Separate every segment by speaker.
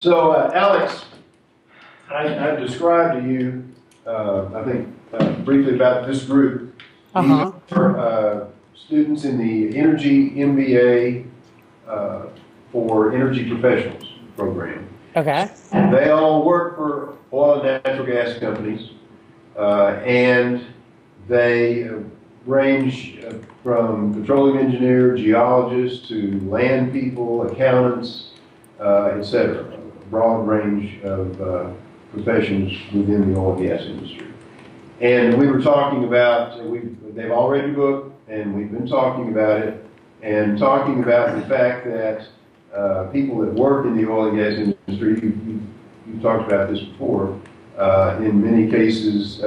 Speaker 1: So, Alex, I described to you, I think, briefly about this group.
Speaker 2: Uh-huh.
Speaker 1: These are students in the Energy MBA for Energy Professionals program.
Speaker 2: Okay.
Speaker 1: They all work for oil and natural gas companies, and they range from petroleum engineer, geologists, to land people, accountants, etc. Broad range of professions within the oil and gas industry. And we were talking about, they've already booked, and we've been talking about it, and talking about the fact that people that work in the oil and gas industry, you've talked about this before, in many cases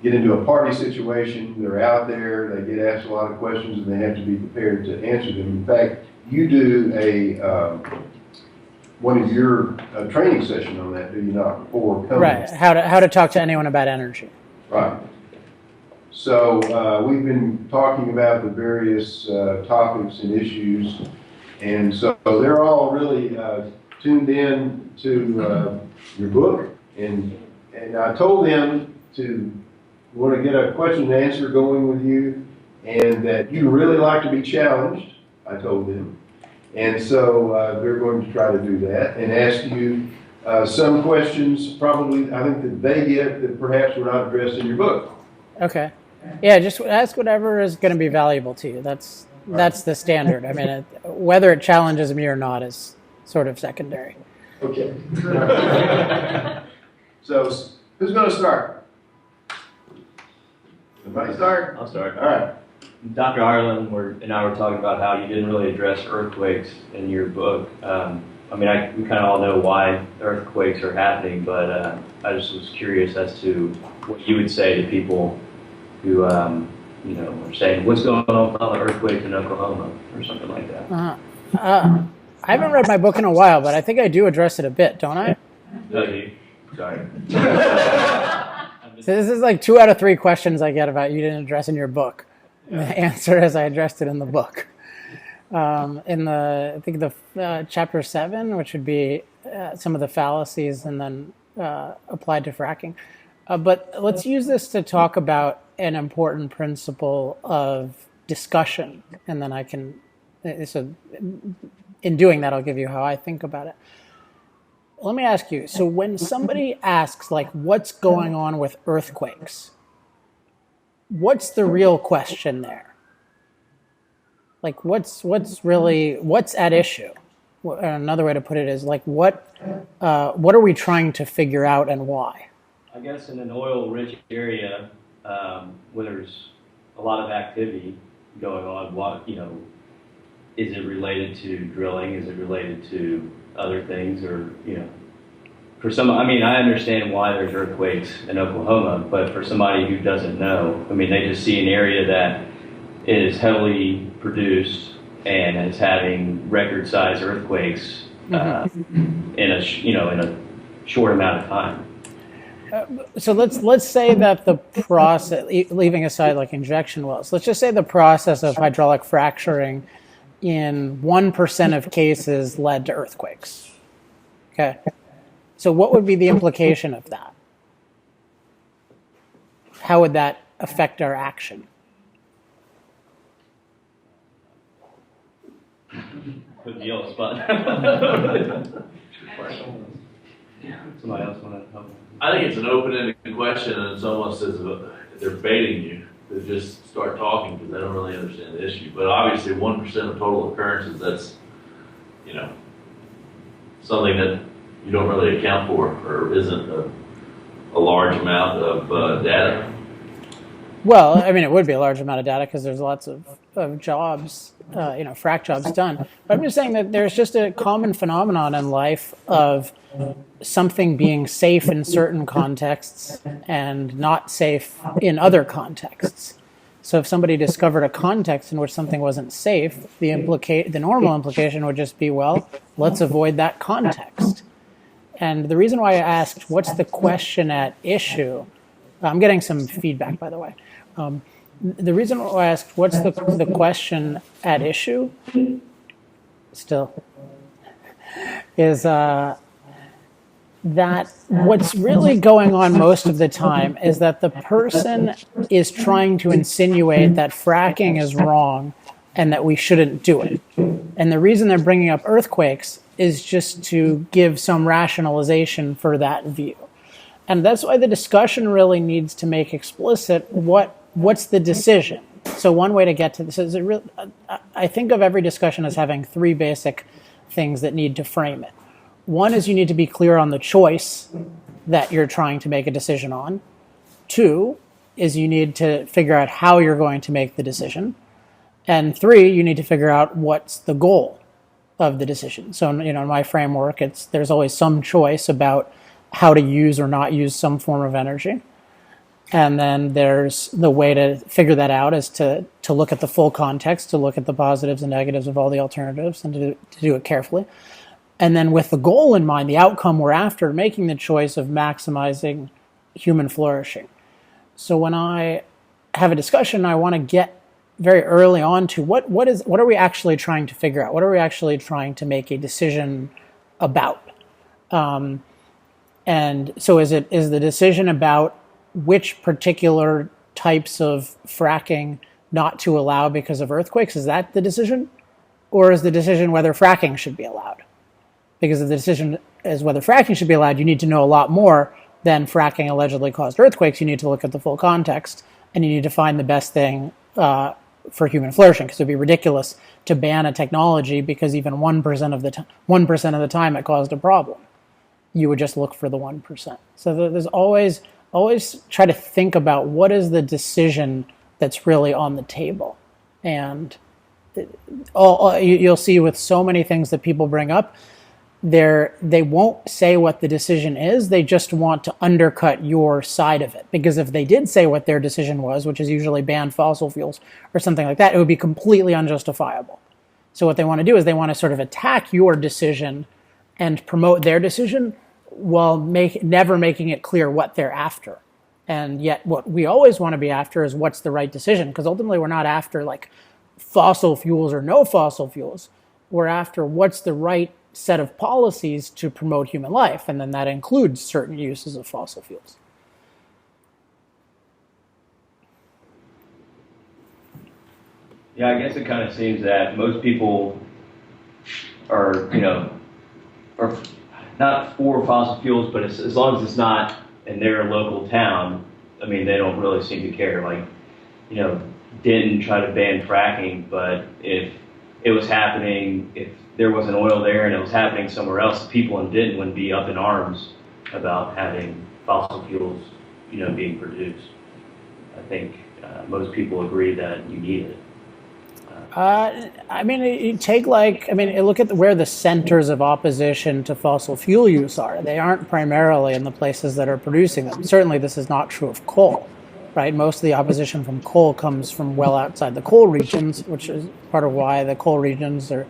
Speaker 1: get into a party situation, they're out there, they get asked a lot of questions, and they have to be prepared to answer them. In fact, you do one of your training session on that, do you not, before coming?
Speaker 2: Right. How to talk to anyone about energy.
Speaker 1: Right. So we've been talking about the various topics and issues, and so they're all really tuned in to your book, and I told them to want to get a question and answer going with you, and that you really like to be challenged, I told them. And so they're going to try to do that and ask you some questions, probably, I think, that they get that perhaps were not addressed in your book.
Speaker 2: Okay. Yeah, just ask whatever is going to be valuable to you. That's the standard. I mean, whether it challenges me or not is sort of secondary.
Speaker 1: Okay. So who's going to start? Somebody start?
Speaker 3: I'll start.
Speaker 1: All right.
Speaker 3: Dr. Ireland and I were talking about how you didn't really address earthquakes in your book. We kind of all know why earthquakes are happening, but I just was curious as to what you would say to people who, are saying, what's going on with all the earthquakes in Oklahoma or something like that.
Speaker 2: I haven't read my book in a while, but I think I do address it a bit, don't I?
Speaker 3: Sorry.
Speaker 2: So this is like 2 out of 3 questions I get about you didn't address in your book. The answer is I addressed it in the book. I think the chapter 7, which would be some of the fallacies and then applied to fracking. But let's use this to talk about an important principle of discussion, and then I can, so in doing that, I'll give you how I think about it. Let me ask you, so when somebody asks, like, what's going on with earthquakes, what's the real question there? Like, what's at issue? Another way to put it is, like, what are we trying to figure out and why?
Speaker 3: I guess in an oil-rich area, where there's a lot of activity going on, is it related to drilling? Is it related to other things? Or, for some, I understand why there's earthquakes in Oklahoma, but for somebody who doesn't know, they just see an area that is heavily produced and is having record-sized earthquakes in a short amount of time.
Speaker 2: So let's say that the process, leaving aside like injection wells, let's just say the process of hydraulic fracturing in 1% of cases led to earthquakes. Okay. So what would be the implication of that? How would that affect our action?
Speaker 3: Put the yellow spot. Somebody else want to help?
Speaker 4: I think it's an open-ended question, and it's almost as if they're baiting you to just start talking because they don't really understand the issue. But obviously, 1% of total occurrences, that's, something that you don't really account for or isn't a large amount of data.
Speaker 2: Well, it would be a large amount of data because there's lots of jobs, frac jobs done. But I'm just saying that there's just a common phenomenon in life of something being safe in certain contexts and not safe in other contexts. So if somebody discovered a context in which something wasn't safe, the normal implication would just be, well, let's avoid that context. And the reason why I asked, what's the question at issue? I'm getting some feedback, by the way. The reason why I asked, what's the question at issue? Still. is that what's really going on most of the time is that the person is trying to insinuate that fracking is wrong and that we shouldn't do it. And the reason they're bringing up earthquakes is just to give some rationalization for that view. And that's why the discussion really needs to make explicit what's the decision. So one way to get to this is I think of every discussion as having three basic things that need to frame it. One is you need to be clear on the choice that you're trying to make a decision on. Two is you need to figure out how you're going to make the decision. And three, you need to figure out what's the goal of the decision. So, in my framework, there's always some choice about how to use or not use some form of energy. And then there's the way to figure that out is to look at the full context, to look at the positives and negatives of all the alternatives and to do it carefully. And then with the goal in mind, the outcome we're after, making the choice of maximizing human flourishing. So when I have a discussion, I want to get very early on to what are we actually trying to figure out? What are we actually trying to make a decision about? And so is the decision about which particular types of fracking not to allow because of earthquakes? Is that the decision? Or is the decision whether fracking should be allowed? Because if the decision is whether fracking should be allowed, you need to know a lot more than fracking allegedly caused earthquakes. You need to look at the full context, and you need to find the best thing for human flourishing, because it would be ridiculous to ban a technology because even 1% of the time it caused a problem. You would just look for the 1%. So there's always try to think about what is the decision that's really on the table. And you'll see with so many things that people bring up, they won't say what the decision is. They just want to undercut your side of it. Because if they did say what their decision was, which is usually ban fossil fuels or something like that, it would be completely unjustifiable. So what they want to do is they want to sort of attack your decision and promote their decision while never making it clear what they're after. And yet what we always want to be after is what's the right decision, because ultimately we're not after like fossil fuels or no fossil fuels. We're after what's the right set of policies to promote human life, and then that includes certain uses of fossil fuels.
Speaker 3: Yeah, I guess it kind of seems that most people are not for fossil fuels, but as long as it's not in their local town, I mean, they don't really seem to care. Like, didn't try to ban fracking, but if it was happening, if there was an oil there and it was happening somewhere else, people in Denton wouldn't be up in arms about having fossil fuels, being produced. I think most people agree that you need it.
Speaker 2: Look at where the centers of opposition to fossil fuel use are. They aren't primarily in the places that are producing them. Certainly this is not true of coal, right? Most of the opposition from coal comes from well outside the coal regions, which is part of why the coal regions are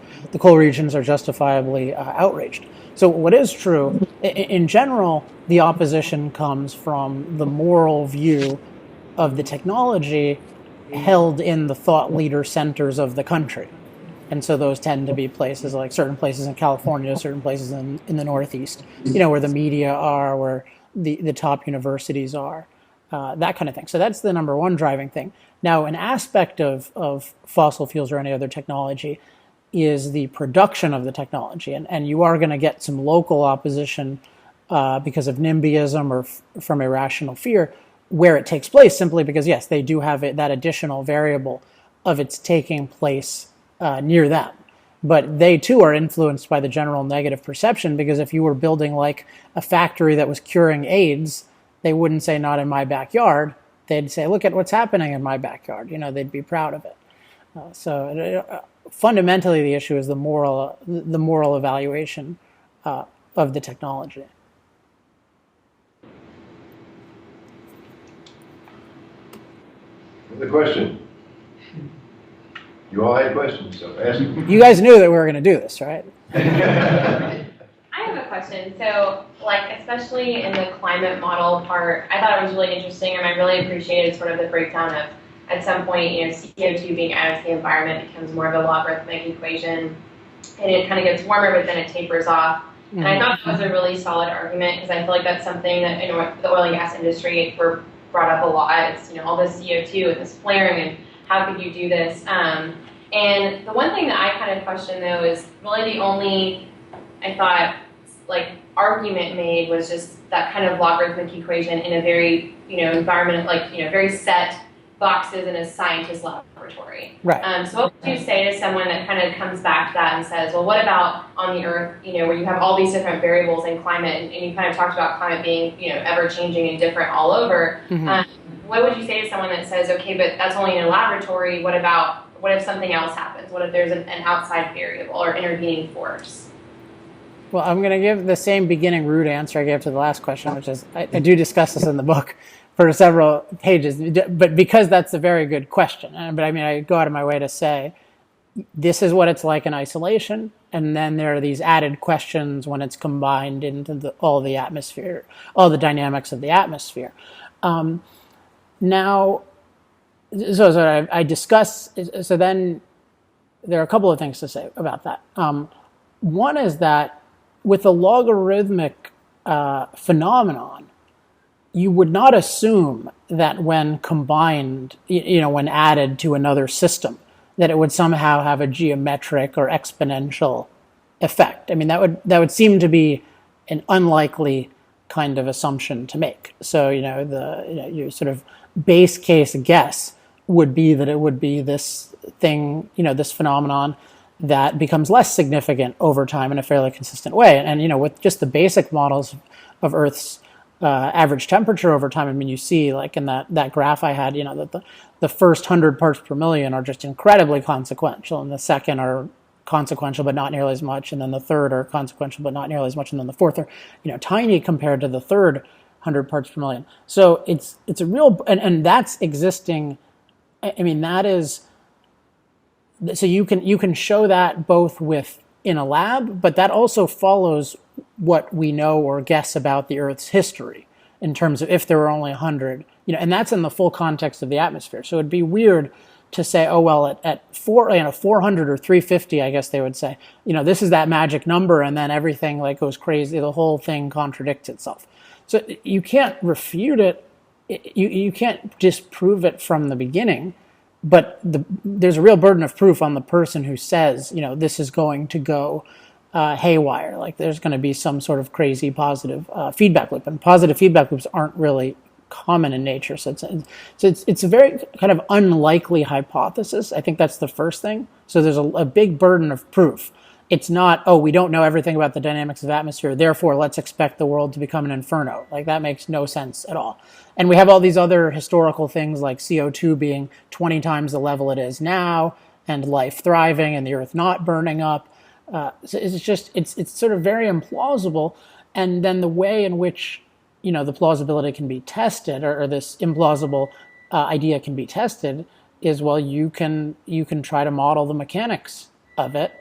Speaker 2: justifiably outraged. So what is true, in general, the opposition comes from the moral view of the technology held in the thought leader centers of the country. And so those tend to be places like certain places in California, certain places in the Northeast, where the media are, where the top universities are, that kind of thing. So that's the number one driving thing. Now, an aspect of fossil fuels or any other technology is the production of the technology. And you are going to get some local opposition because of NIMBYism or from irrational fear, where it takes place, simply because, yes, they do have that additional variable of its taking place near them. But they, too, are influenced by the general negative perception, because if you were building like a factory that was curing AIDS, they wouldn't say, not in my backyard. They'd say, look at what's happening in my backyard. They'd be proud of it. Fundamentally, the issue is the moral evaluation of the technology.
Speaker 1: The question. You all had questions, so ask them.
Speaker 2: You guys knew that we were going to do this, right?
Speaker 5: I have a question. So, especially in the climate model part, I thought it was really interesting, and I really appreciated sort of the breakdown of, at some point, CO2 being added to the environment becomes more of a logarithmic equation and it kind of gets warmer, but then it tapers off. And I
Speaker 2: Mhm.
Speaker 5: thought that was a really solid argument because I feel like that's something that in the oil and gas industry were brought up a lot. It's, all this CO2 and this flaring and how could you do this? And the one thing that I kind of question though is really the only, I thought, like argument made was just that kind of logarithmic equation in a very, environment, like, very set boxes in a scientist laboratory.
Speaker 2: Right.
Speaker 5: So what would you say to someone that kind of comes back to that and says, well, what about on the Earth, where you have all these different variables in climate, and you kind of talked about climate being, ever changing and different all over. What would you say to someone that says, okay, but that's only in a laboratory. What if something else happens? What if there's an outside variable or intervening force?
Speaker 2: Well, I'm going to give the same beginning rude answer I gave to the last question, which is I do discuss this in the book for several pages, but because that's a very good question. But I mean, I go out of my way to say, this is what it's like in isolation, and then there are these added questions when it's combined into all the atmosphere, all the dynamics of the atmosphere. Now, so I discuss, so then there are a couple of things to say about that. One is that with a logarithmic phenomenon, you would not assume that when combined, when added to another system, that it would somehow have a geometric or exponential effect. I mean, that would seem to be an unlikely kind of assumption to make. So, your sort of base case guess would be that it would be this thing, this phenomenon that becomes less significant over time in a fairly consistent way. And with just the basic models of Earth's average temperature over time, I mean, you see like in that graph I had, that the first 100 parts per million are just incredibly consequential, and the second are consequential but not nearly as much, and then the third are consequential but not nearly as much, and then the fourth are tiny compared to the third 100 parts per million. So it's a real, and that's existing. I mean, that is, so you can show that both in a lab, but that also follows what we know or guess about the Earth's history in terms of if there were only 100, and that's in the full context of the atmosphere. So it'd be weird to say, oh, well, at 400 or 350, I guess they would say, this is that magic number, and then everything like goes crazy. The whole thing contradicts itself. So you can't refute it. You can't disprove it from the beginning. But there's a real burden of proof on the person who says, this is going to go haywire. Like there's going to be some sort of crazy positive feedback loop. And positive feedback loops aren't really common in nature. So it's a very kind of unlikely hypothesis. I think that's the first thing. So there's a big burden of proof. It's not, oh, we don't know everything about the dynamics of the atmosphere, therefore let's expect the world to become an inferno. Like that makes no sense at all. And we have all these other historical things like CO2 being 20 times the level it is now, and life thriving and the Earth not burning up. So it's sort of very implausible. And then the way in which, the plausibility can be tested, or this implausible idea can be tested, is, well, you can try to model the mechanics of it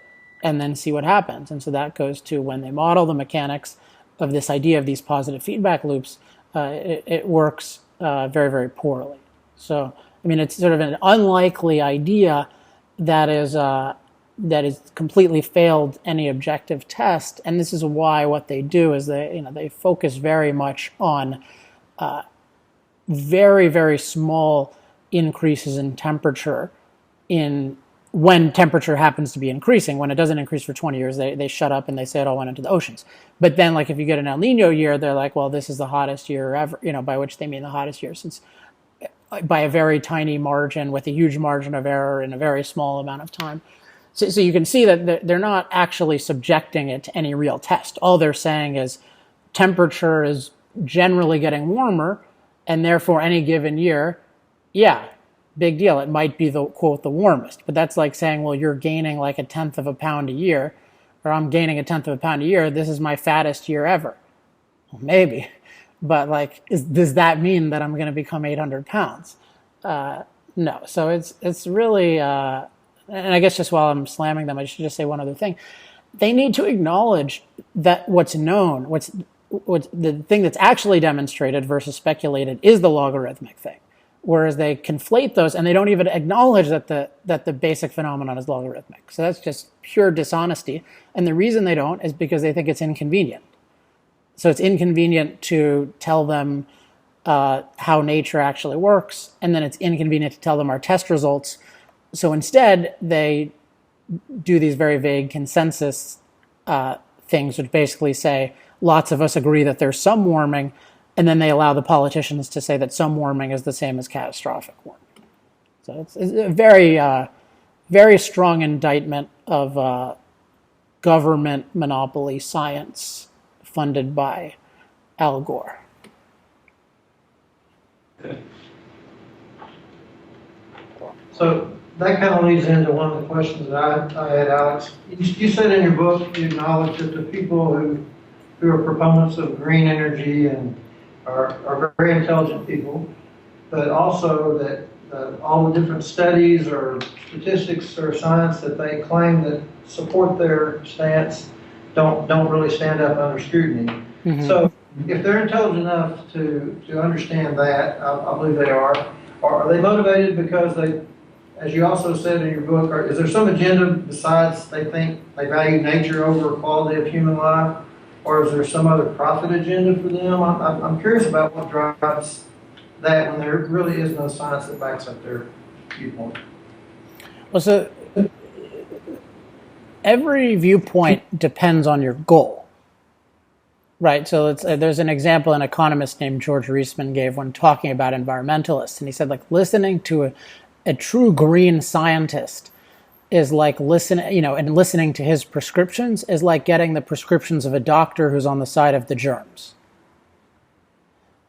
Speaker 2: and then see what happens. And so that goes to when they model the mechanics of this idea of these positive feedback loops, it works very, very poorly. So, I mean, it's sort of an unlikely idea that is completely failed any objective test. And this is why what they do is they focus very much on very, very small increases in temperature when temperature happens to be increasing. When it doesn't increase for 20 years, they shut up and they say it all went into the oceans. But then, like, if you get an El Nino year, they're like, well, this is the hottest year ever, by which they mean the hottest year since, by a very tiny margin with a huge margin of error in a very small amount of time. So you can see that they're not actually subjecting it to any real test. All they're saying is temperature is generally getting warmer, and therefore any given year, yeah, big deal. It might be the, quote, the warmest. But that's like saying, well, you're gaining like 1/10 of a pound a year, or I'm gaining 1/10 of a pound a year. This is my fattest year ever. Well, maybe. But like, does that mean that I'm going to become 800 pounds? No. So it's really, and I guess just while I'm slamming them, I should just say one other thing. They need to acknowledge that what's known, what's the thing that's actually demonstrated versus speculated is the logarithmic thing. whereas they conflate those and they don't even acknowledge that the basic phenomenon is logarithmic. So that's just pure dishonesty. And the reason they don't is because they think it's inconvenient. So it's inconvenient to tell them how nature actually works, and then it's inconvenient to tell them our test results. So instead, they do these very vague consensus things, which basically say lots of us agree that there's some warming, and then they allow the politicians to say that some warming is the same as catastrophic warming. So it's a very, very strong indictment of government monopoly science funded by Al Gore.
Speaker 6: So that kind of leads into one of the questions that I had, Alex. You said in your book, you acknowledge that the people who are proponents of green energy and are very intelligent people, but also that all the different studies or statistics or science that they claim that support their stance don't really stand up under scrutiny. Mm-hmm. So if they're intelligent enough to understand that, I believe they are they motivated because they, as you also said in your book, is there some agenda besides they think they value nature over quality of human life, or is there some other profit agenda for them? I'm curious about what drives that when there really is no science that backs up their viewpoint.
Speaker 2: Well, so every viewpoint depends on your goal, right? So there's an example an economist named George Reisman gave when talking about environmentalists, and he said, like, listening to a true green scientist is like listening to his prescriptions is like getting the prescriptions of a doctor who's on the side of the germs,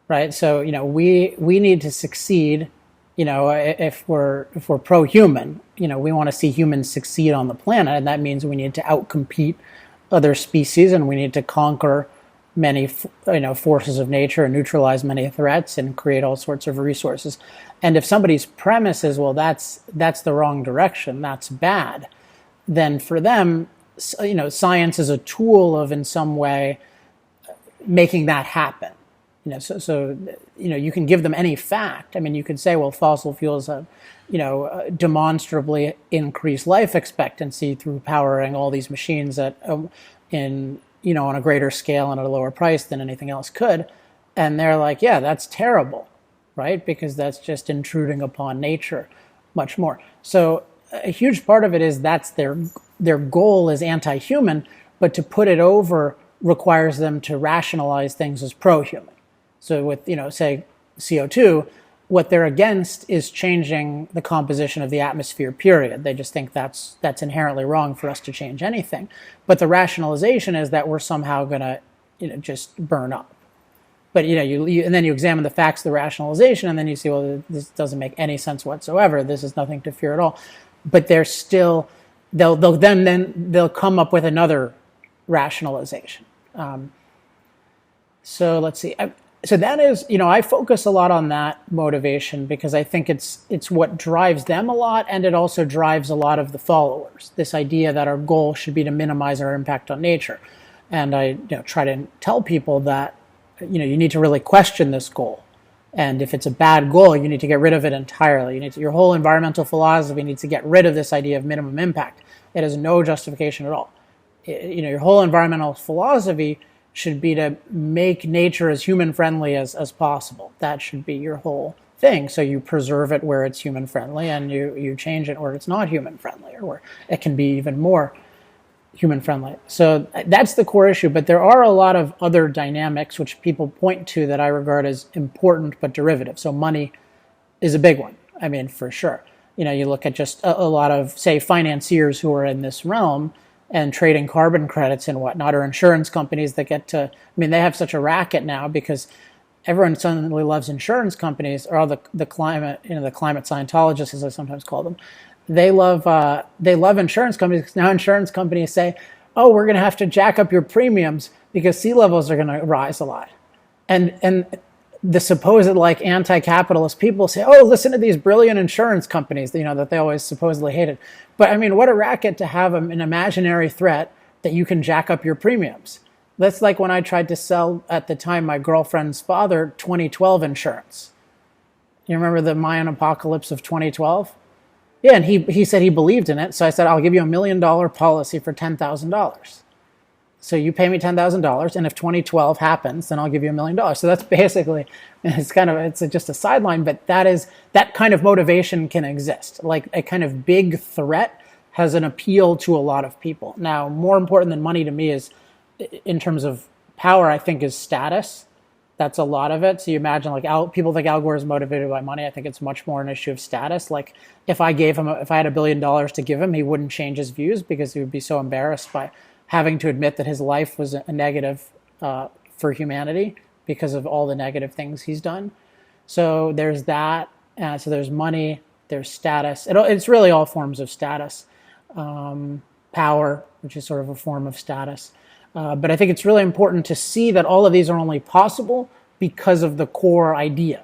Speaker 2: right? So we need to succeed. If we're pro-human, we want to see humans succeed on the planet, and that means we need to outcompete other species, and we need to conquer many forces of nature and neutralize many threats and create all sorts of resources. And if somebody's premise is, well, that's the wrong direction, that's bad, then for them, science is a tool of in some way making that happen. So you can give them any fact. I mean, you could say, well, fossil fuels have, demonstrably increased life expectancy through powering all these machines that on a greater scale and at a lower price than anything else could. And they're like, yeah, that's terrible, right? Because that's just intruding upon nature much more. So a huge part of it is that's their goal is anti-human, but to put it over requires them to rationalize things as pro-human. So with, say CO2, what they're against is changing the composition of the atmosphere, period. They just think that's inherently wrong for us to change anything. But the rationalization is that we're somehow going to, just burn up. But, and then you examine the facts of the rationalization, and then you see, well, this doesn't make any sense whatsoever. This is nothing to fear at all. But they're still, they'll come up with another rationalization. So let's see. So that is, I focus a lot on that motivation because I think it's what drives them a lot, and it also drives a lot of the followers. This idea that our goal should be to minimize our impact on nature. And I try to tell people that, you need to really question this goal. And if it's a bad goal, you need to get rid of it entirely. Your whole environmental philosophy needs to get rid of this idea of minimum impact. It has no justification at all. Your whole environmental philosophy should be to make nature as human-friendly as possible. That should be your whole thing. So you preserve it where it's human-friendly, and you change it where it's not human-friendly, or where it can be even more human-friendly. So that's the core issue. But there are a lot of other dynamics which people point to that I regard as important but derivative. So money is a big one, I mean, for sure. You look at just a lot of, say, financiers who are in this realm and trading carbon credits and whatnot, or insurance companies that get to, they have such a racket now because everyone suddenly loves insurance companies, or all the climate, the climate Scientologists, as I sometimes call them. They love insurance companies because now insurance companies say, oh, we're going to have to jack up your premiums because sea levels are going to rise a lot. And the supposed anti-capitalist people say, oh, listen to these brilliant insurance companies, that they always supposedly hated. But what a racket to have an imaginary threat that you can jack up your premiums. That's like when I tried to sell, at the time, my girlfriend's father 2012 insurance. You remember the Mayan apocalypse of 2012? Yeah, and he said he believed in it. So I said, I'll give you $1 million policy for $10,000. So you pay me $10,000, and if 2012 happens, then I'll give you $1 million. So that's basically, it's just a sideline, but that kind of motivation can exist. Like a kind of big threat has an appeal to a lot of people. Now, more important than money to me is, in terms of power, I think, is status. That's a lot of it. So you imagine, like, people think Al Gore is motivated by money. I think it's much more an issue of status. Like, if I had $1 billion to give him, he wouldn't change his views because he would be so embarrassed by having to admit that his life was a negative for humanity because of all the negative things he's done. So there's that. So there's money, there's status. It's really all forms of status. Power, which is sort of a form of status. But I think it's really important to see that all of these are only possible because of the core idea.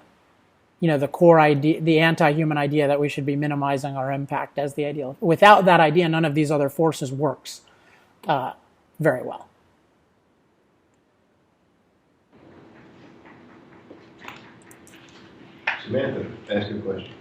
Speaker 2: The core idea, the anti-human idea that we should be minimizing our impact as the ideal. Without that idea, none of these other forces works very well.
Speaker 1: Samantha, ask a question.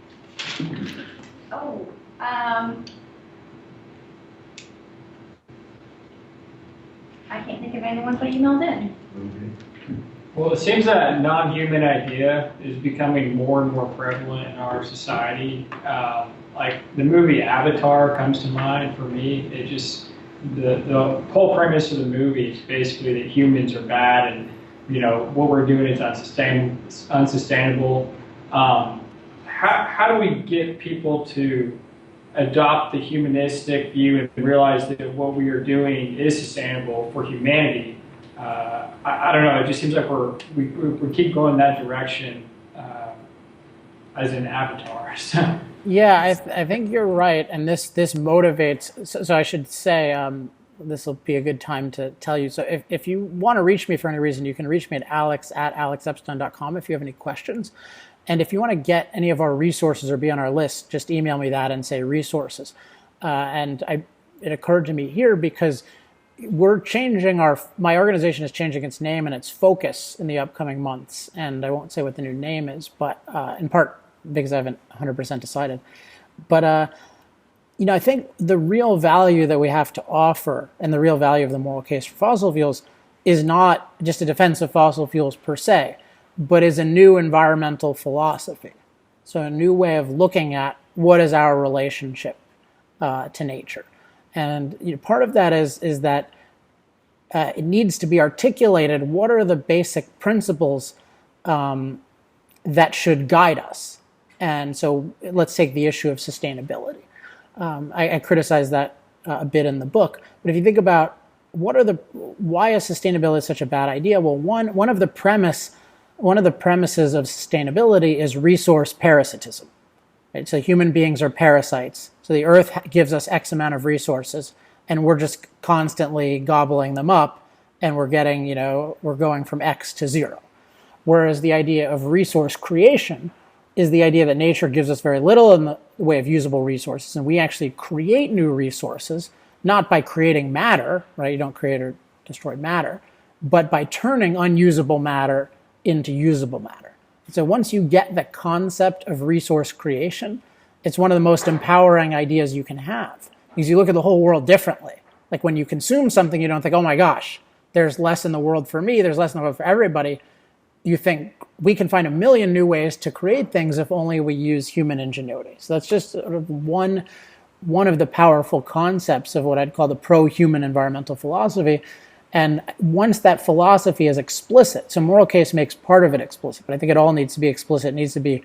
Speaker 7: I can't think of anyone but emailed in.
Speaker 1: Okay.
Speaker 8: Well, it seems that non-human idea is becoming more and more prevalent in our society. Like the movie Avatar comes to mind for me. It just, the whole premise of the movie is basically that humans are bad and, what we're doing is unsustainable. How do we get people to adopt the humanistic view and realize that what we are doing is sustainable for humanity? I don't know. It just seems like we keep going that direction as an Avatar. So.
Speaker 2: Yeah, I think you're right, and this motivates. So I should say this will be a good time to tell you. So if you want to reach me for any reason, you can reach me at alex@alexepstein.com if you have any questions. And if you want to get any of our resources or be on our list, just email me that and say resources. It occurred to me here because we're changing my organization is changing its name and its focus in the upcoming months. And I won't say what the new name is, but in part because I haven't 100% decided. But, I think the real value that we have to offer and the real value of the moral case for fossil fuels is not just a defense of fossil fuels per se, but is a new environmental philosophy. So a new way of looking at what is our relationship to nature. And part of that is that it needs to be articulated. What are the basic principles that should guide us? And so let's take the issue of sustainability. I criticize that a bit in the book. But if you think about why is sustainability such a bad idea? Well, one of the premises of sustainability is resource parasitism. Right? So human beings are parasites. So the earth gives us X amount of resources, and we're just constantly gobbling them up, and we're going from X to 0. Whereas the idea of resource creation is the idea that nature gives us very little in the way of usable resources, and we actually create new resources, not by creating matter, right? You don't create or destroy matter, but by turning unusable matter into usable matter. So once you get the concept of resource creation, it's one of the most empowering ideas you can have, because you look at the whole world differently. Like when you consume something, you don't think, oh my gosh, there's less in the world for me, there's less in the world for everybody. You think we can find a million new ways to create things if only we use human ingenuity. So that's just sort of one of the powerful concepts of what I'd call the pro-human environmental philosophy. And once that philosophy is explicit, so moral case makes part of it explicit, but I think it all needs to be explicit. It needs to be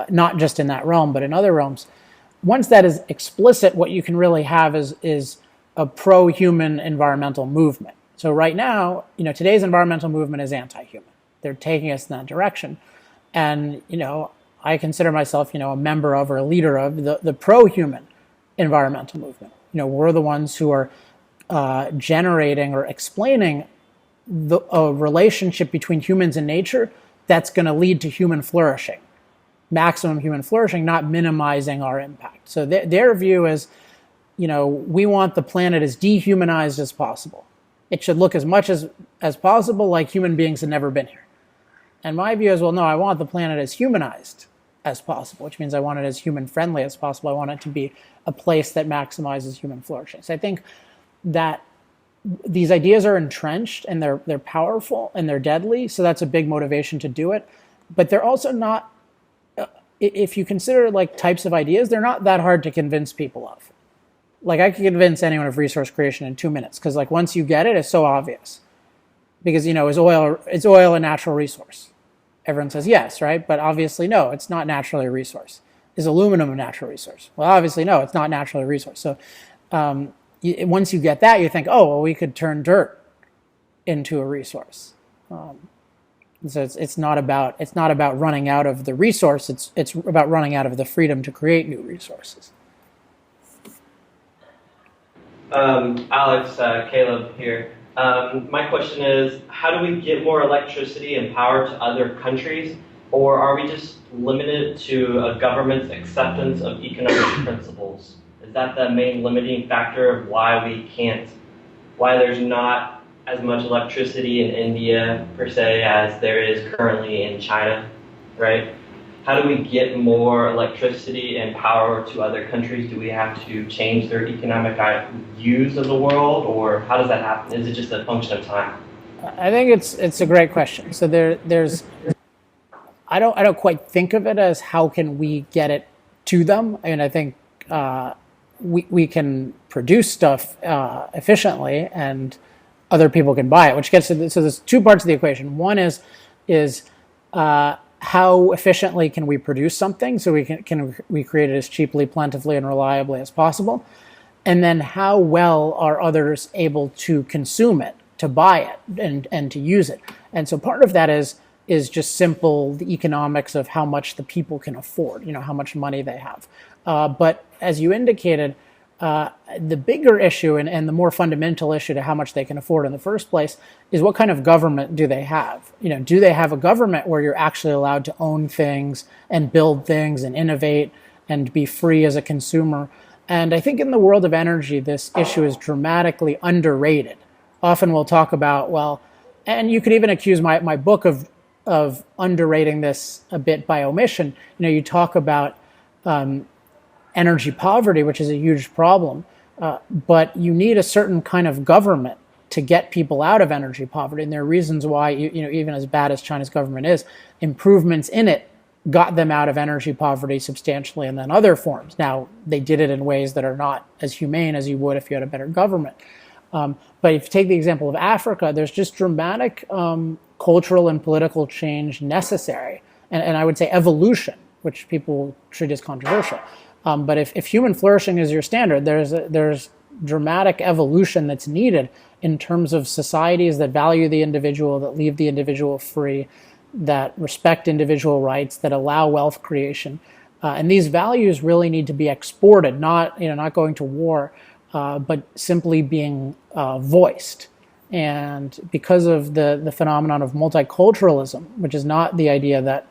Speaker 2: not just in that realm, but in other realms. Once that is explicit, what you can really have is a pro-human environmental movement. So right now, today's environmental movement is anti-human. They're taking us in that direction. And, I consider myself, a member of or a leader of the pro-human environmental movement. We're the ones who are generating or explaining a relationship between humans and nature that's going to lead to human flourishing, maximum human flourishing, not minimizing our impact. So their view is, we want the planet as dehumanized as possible. It should look as much as possible like human beings had never been here. And my view is, well, no, I want the planet as humanized as possible, which means I want it as human friendly as possible. I want it to be a place that maximizes human flourishing. So I think that these ideas are entrenched and they're powerful and they're deadly. So that's a big motivation to do it. But they're also not, if you consider like types of ideas, they're not that hard to convince people of. Like I could convince anyone of resource creation in 2 minutes because like once you get it, it's so obvious. Because, is oil a natural resource? Everyone says yes, right? But obviously, no, it's not naturally a resource. Is aluminum a natural resource? Well, obviously, no, it's not naturally a resource. So once you get that, you think, oh, well, we could turn dirt into a resource. So it's not about running out of the resource. It's about running out of the freedom to create new resources.
Speaker 9: Alex, Caleb here. My question is, how do we get more electricity and power to other countries, or are we just limited to a government's acceptance of economic principles? Is that the main limiting factor of why there's not as much electricity in India, per se, as there is currently in China, right? How do we get more electricity and power to other countries? Do we have to change their economic views of the world, or how does that happen? Is it just a function of time?
Speaker 2: I think it's a great question. So there's I don't quite think of it as how can we get it to them. I mean, I think we can produce stuff efficiently, and other people can buy it. Which gets to so there's two parts of the equation. One is how efficiently can we produce something so can we create it as cheaply, plentifully, and reliably as possible, and then how well are others able to consume it, to buy it, and to use it. And so part of that is just simple the economics of how much the people can afford, how much money they have. But as you indicated, the bigger issue and the more fundamental issue to how much they can afford in the first place is what kind of government do they have? Do they have a government where you're actually allowed to own things and build things and innovate and be free as a consumer? And I think in the world of energy, this issue is dramatically underrated. Often we'll talk about, and you could even accuse my book of underrating this a bit by omission. You talk about energy poverty, which is a huge problem, but you need a certain kind of government to get people out of energy poverty. And there are reasons why, even as bad as China's government is, improvements in it got them out of energy poverty substantially and then other forms. Now, they did it in ways that are not as humane as you would if you had a better government. But if you take the example of Africa, there's just dramatic cultural and political change necessary. And I would say evolution, which people treat as controversial. But if human flourishing is your standard, there's dramatic evolution that's needed in terms of societies that value the individual, that leave the individual free, that respect individual rights, that allow wealth creation. And these values really need to be exported, not going to war, but simply being voiced. And because of the phenomenon of multiculturalism, which is not the idea that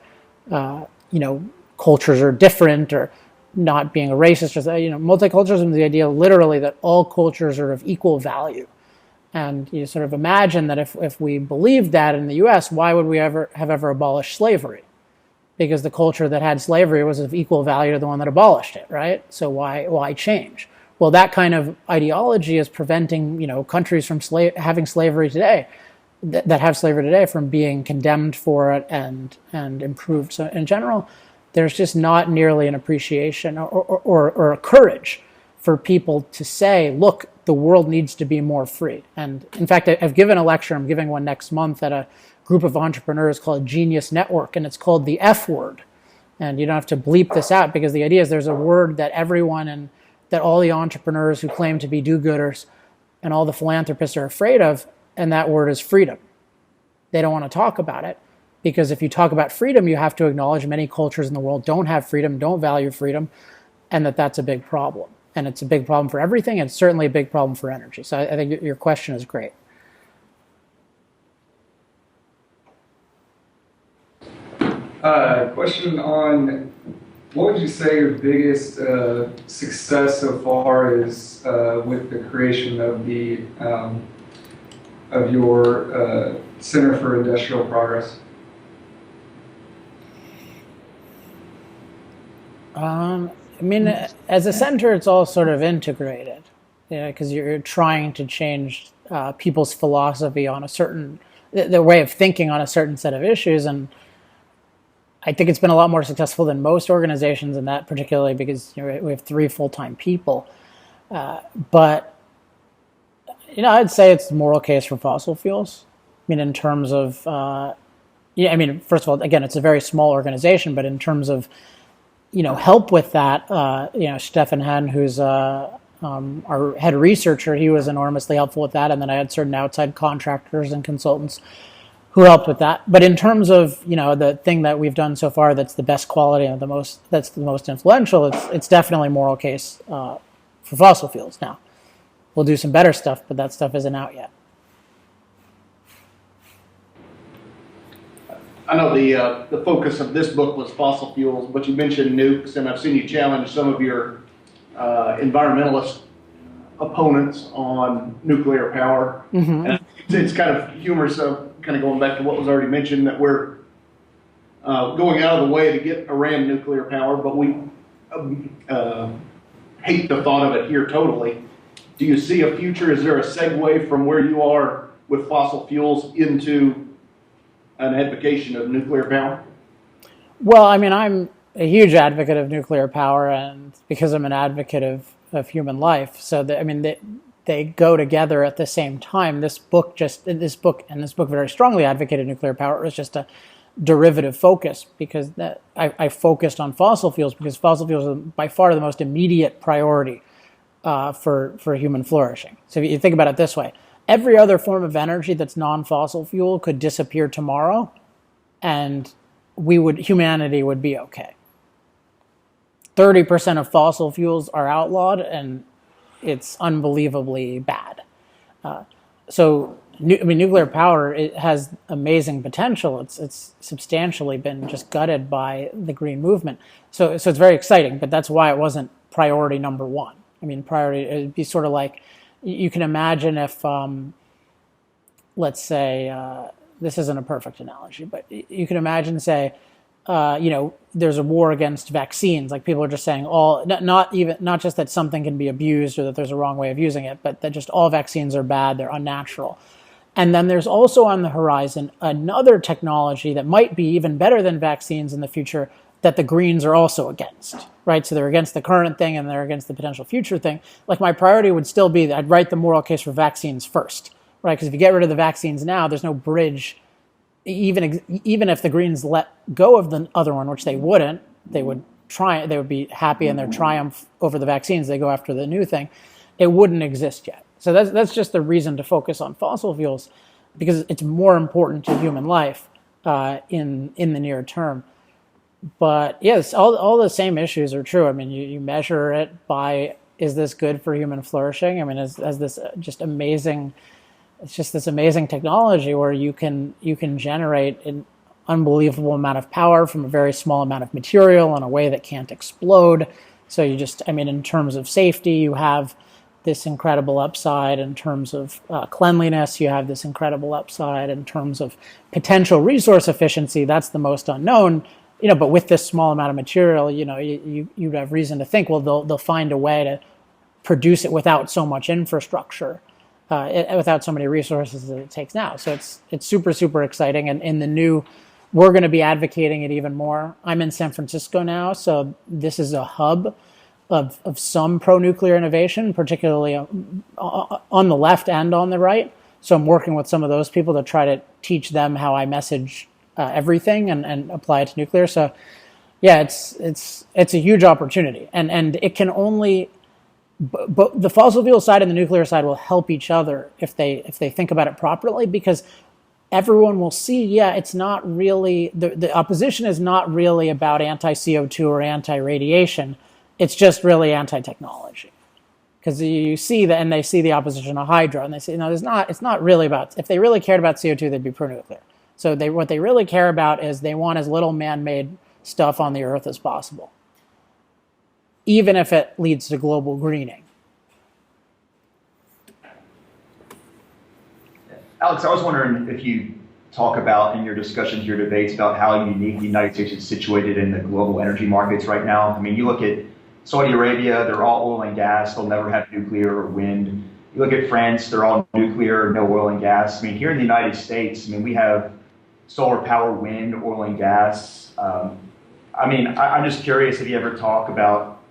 Speaker 2: cultures are different or not being a racist, just multiculturalism is the idea literally that all cultures are of equal value. And you sort of imagine that if we believed that in the U.S., why would we have ever abolished slavery? Because the culture that had slavery was of equal value to the one that abolished it, right? So why change? Well, that kind of ideology is preventing countries from having slavery today, that have slavery today, from being condemned for it and improved. So in general, there's just not nearly an appreciation or a courage for people to say, look, the world needs to be more free. And in fact, I've given a lecture, I'm giving one next month at a group of entrepreneurs called Genius Network, and it's called the F word. And you don't have to bleep this out, because the idea is there's a word that everyone and that all the entrepreneurs who claim to be do-gooders and all the philanthropists are afraid of, and that word is freedom. They don't want to talk about it, because if you talk about freedom, you have to acknowledge many cultures in the world don't have freedom, don't value freedom, and that's a big problem. And it's a big problem for everything, and certainly a big problem for energy. So I think your question is great.
Speaker 10: Question on, what would you say your biggest success so far is with the creation of your Center for Industrial Progress?
Speaker 2: I mean, as a center, it's all sort of integrated, because you're trying to change people's philosophy on a certain, their way of thinking on a certain set of issues, and I think it's been a lot more successful than most organizations in that, particularly because we have 3 full-time people. But I'd say it's the moral case for fossil fuels. I mean, in terms of, first of all, again, it's a very small organization, but in terms of, help with that, Stefan Henn, who's our head researcher, he was enormously helpful with that. And then I had certain outside contractors and consultants who helped with that. But in terms of, the thing that we've done so far that's the best quality and that's the most influential, it's definitely moral case for fossil fuels. Now, we'll do some better stuff, but that stuff isn't out yet.
Speaker 11: I know the focus of this book was fossil fuels, but you mentioned nukes, and I've seen you challenge some of your environmentalist opponents on nuclear power.
Speaker 2: Mm-hmm.
Speaker 11: And it's kind of humorous, kind of going back to what was already mentioned, that we're going out of the way to get Iran nuclear power, but we hate the thought of it here totally. Do you see a future? Is there a segue from where you are with fossil fuels into an advocation of nuclear power?
Speaker 2: Well, I mean, I'm a huge advocate of nuclear power, and because I'm an advocate of human life. So, they go together at the same time. This book very strongly advocated nuclear power. It was just a derivative focus, because I focused on fossil fuels because fossil fuels are by far the most immediate priority for human flourishing. So if you think about it this way, every other form of energy that's non-fossil fuel could disappear tomorrow, and humanity would be okay. 30% of fossil fuels are outlawed, and it's unbelievably bad. Nuclear power, it has amazing potential. It's substantially been just gutted by the green movement. So it's very exciting, but that's why it wasn't priority number 1. I mean, it'd be sort of like, you can imagine if, let's say, this isn't a perfect analogy, but you can imagine, say, there's a war against vaccines. Like, people are just saying not just that something can be abused or that there's a wrong way of using it, but that just all vaccines are bad, they're unnatural. And then there's also on the horizon another technology that might be even better than vaccines in the future that the Greens are also against, right? So they're against the current thing and they're against the potential future thing. Like, my priority would still be that I'd write the moral case for vaccines first, right? Because if you get rid of the vaccines now, there's no bridge. Even if the Greens let go of the other one, which they wouldn't, they would be happy in their triumph over the vaccines. They go after the new thing. It wouldn't exist yet. So that's just the reason to focus on fossil fuels, because it's more important to human life in the near term. But yes, all the same issues are true. I mean, you measure it by, is this good for human flourishing? I mean, as this just amazing, it's just this amazing technology where you can generate an unbelievable amount of power from a very small amount of material in a way that can't explode. So in terms of safety, you have this incredible upside. In terms of cleanliness, you have this incredible upside. In terms of potential resource efficiency, that's the most unknown. But with this small amount of material, you'd have reason to think, well, they'll find a way to produce it without so much infrastructure, without so many resources that it takes now. So it's super, super exciting. And in the new, we're going to be advocating it even more. I'm in San Francisco now, so this is a hub of some pro-nuclear innovation, particularly on the left and on the right. So I'm working with some of those people to try to teach them how I message everything and apply it to nuclear. So yeah, it's a huge opportunity, and it can only, but the fossil fuel side and the nuclear side will help each other if they think about it properly, because everyone will see, it's not really, the opposition is not really about anti-CO2 or anti-radiation. It's just really anti-technology. Because you see that, and they see the opposition of hydro, and they say, no, it's not really about, if they really cared about CO2, they'd be pro-nuclear. So what they really care about is they want as little man-made stuff on the earth as possible, even if it leads to global greening.
Speaker 12: Alex, I was wondering if you talk about in your discussions, your debates about how unique the United States is situated in the global energy markets right now. I mean, you look at Saudi Arabia, they're all oil and gas. They'll never have nuclear or wind. You look at France, they're all nuclear, no oil and gas. I mean, here in the United States, I mean, we have solar power, wind, oil and gas. I'm just curious if you ever talk about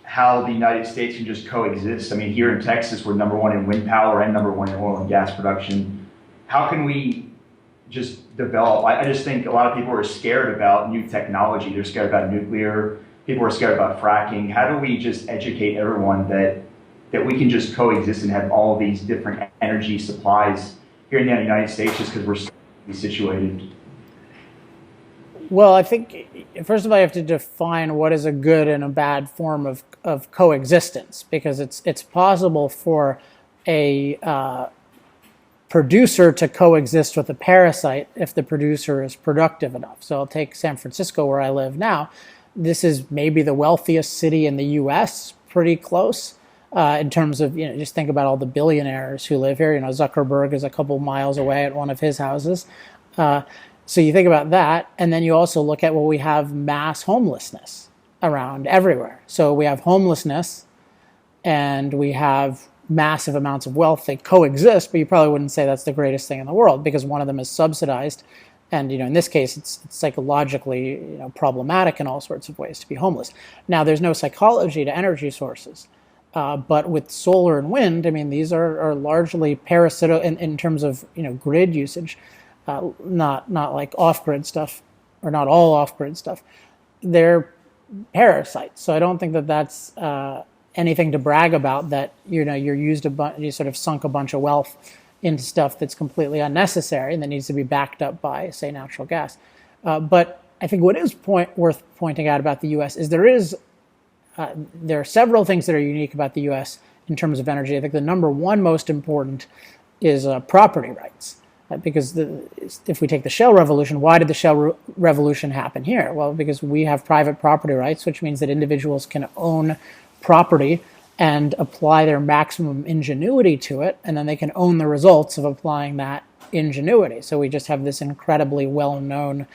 Speaker 12: how the United States can just coexist. I mean, here in Texas, we're number one in wind power and number one in oil and gas production. How can we just develop? I just think a lot of people are scared about new technology. They're scared about nuclear. People are scared about fracking. How do we just educate everyone that we can just coexist and have all these different energy supplies here in the United States just because we're so situated?
Speaker 2: Well, I think, first of all, you have to define what is a good and a bad form of coexistence, because it's possible for a producer to coexist with a parasite if the producer is productive enough. So I'll take San Francisco, where I live now. This is maybe the wealthiest city in the U.S., pretty close in terms of, just think about all the billionaires who live here. Zuckerberg is a couple miles away at one of his houses. So you think about that, and then you also look at, we have mass homelessness around everywhere. So we have homelessness, and we have massive amounts of wealth. They coexist, but you probably wouldn't say that's the greatest thing in the world, because one of them is subsidized, and in this case, it's psychologically problematic in all sorts of ways to be homeless. Now, there's no psychology to energy sources, but with solar and wind, I mean, these are largely parasitic in terms of grid usage. Not like off-grid stuff, or not all off-grid stuff. They're parasites. So I don't think that that's anything to brag about, that you sort of sunk a bunch of wealth into stuff that's completely unnecessary and that needs to be backed up by, say, natural gas. But I think what is worth pointing out about the U.S. is there are several things that are unique about the U.S. in terms of energy. I think the number one most important is property rights. Because if we take the shale revolution, why did the shale revolution happen here? Well, because we have private property rights, which means that individuals can own property and apply their maximum ingenuity to it, and then they can own the results of applying that ingenuity. So we just have this incredibly well-known,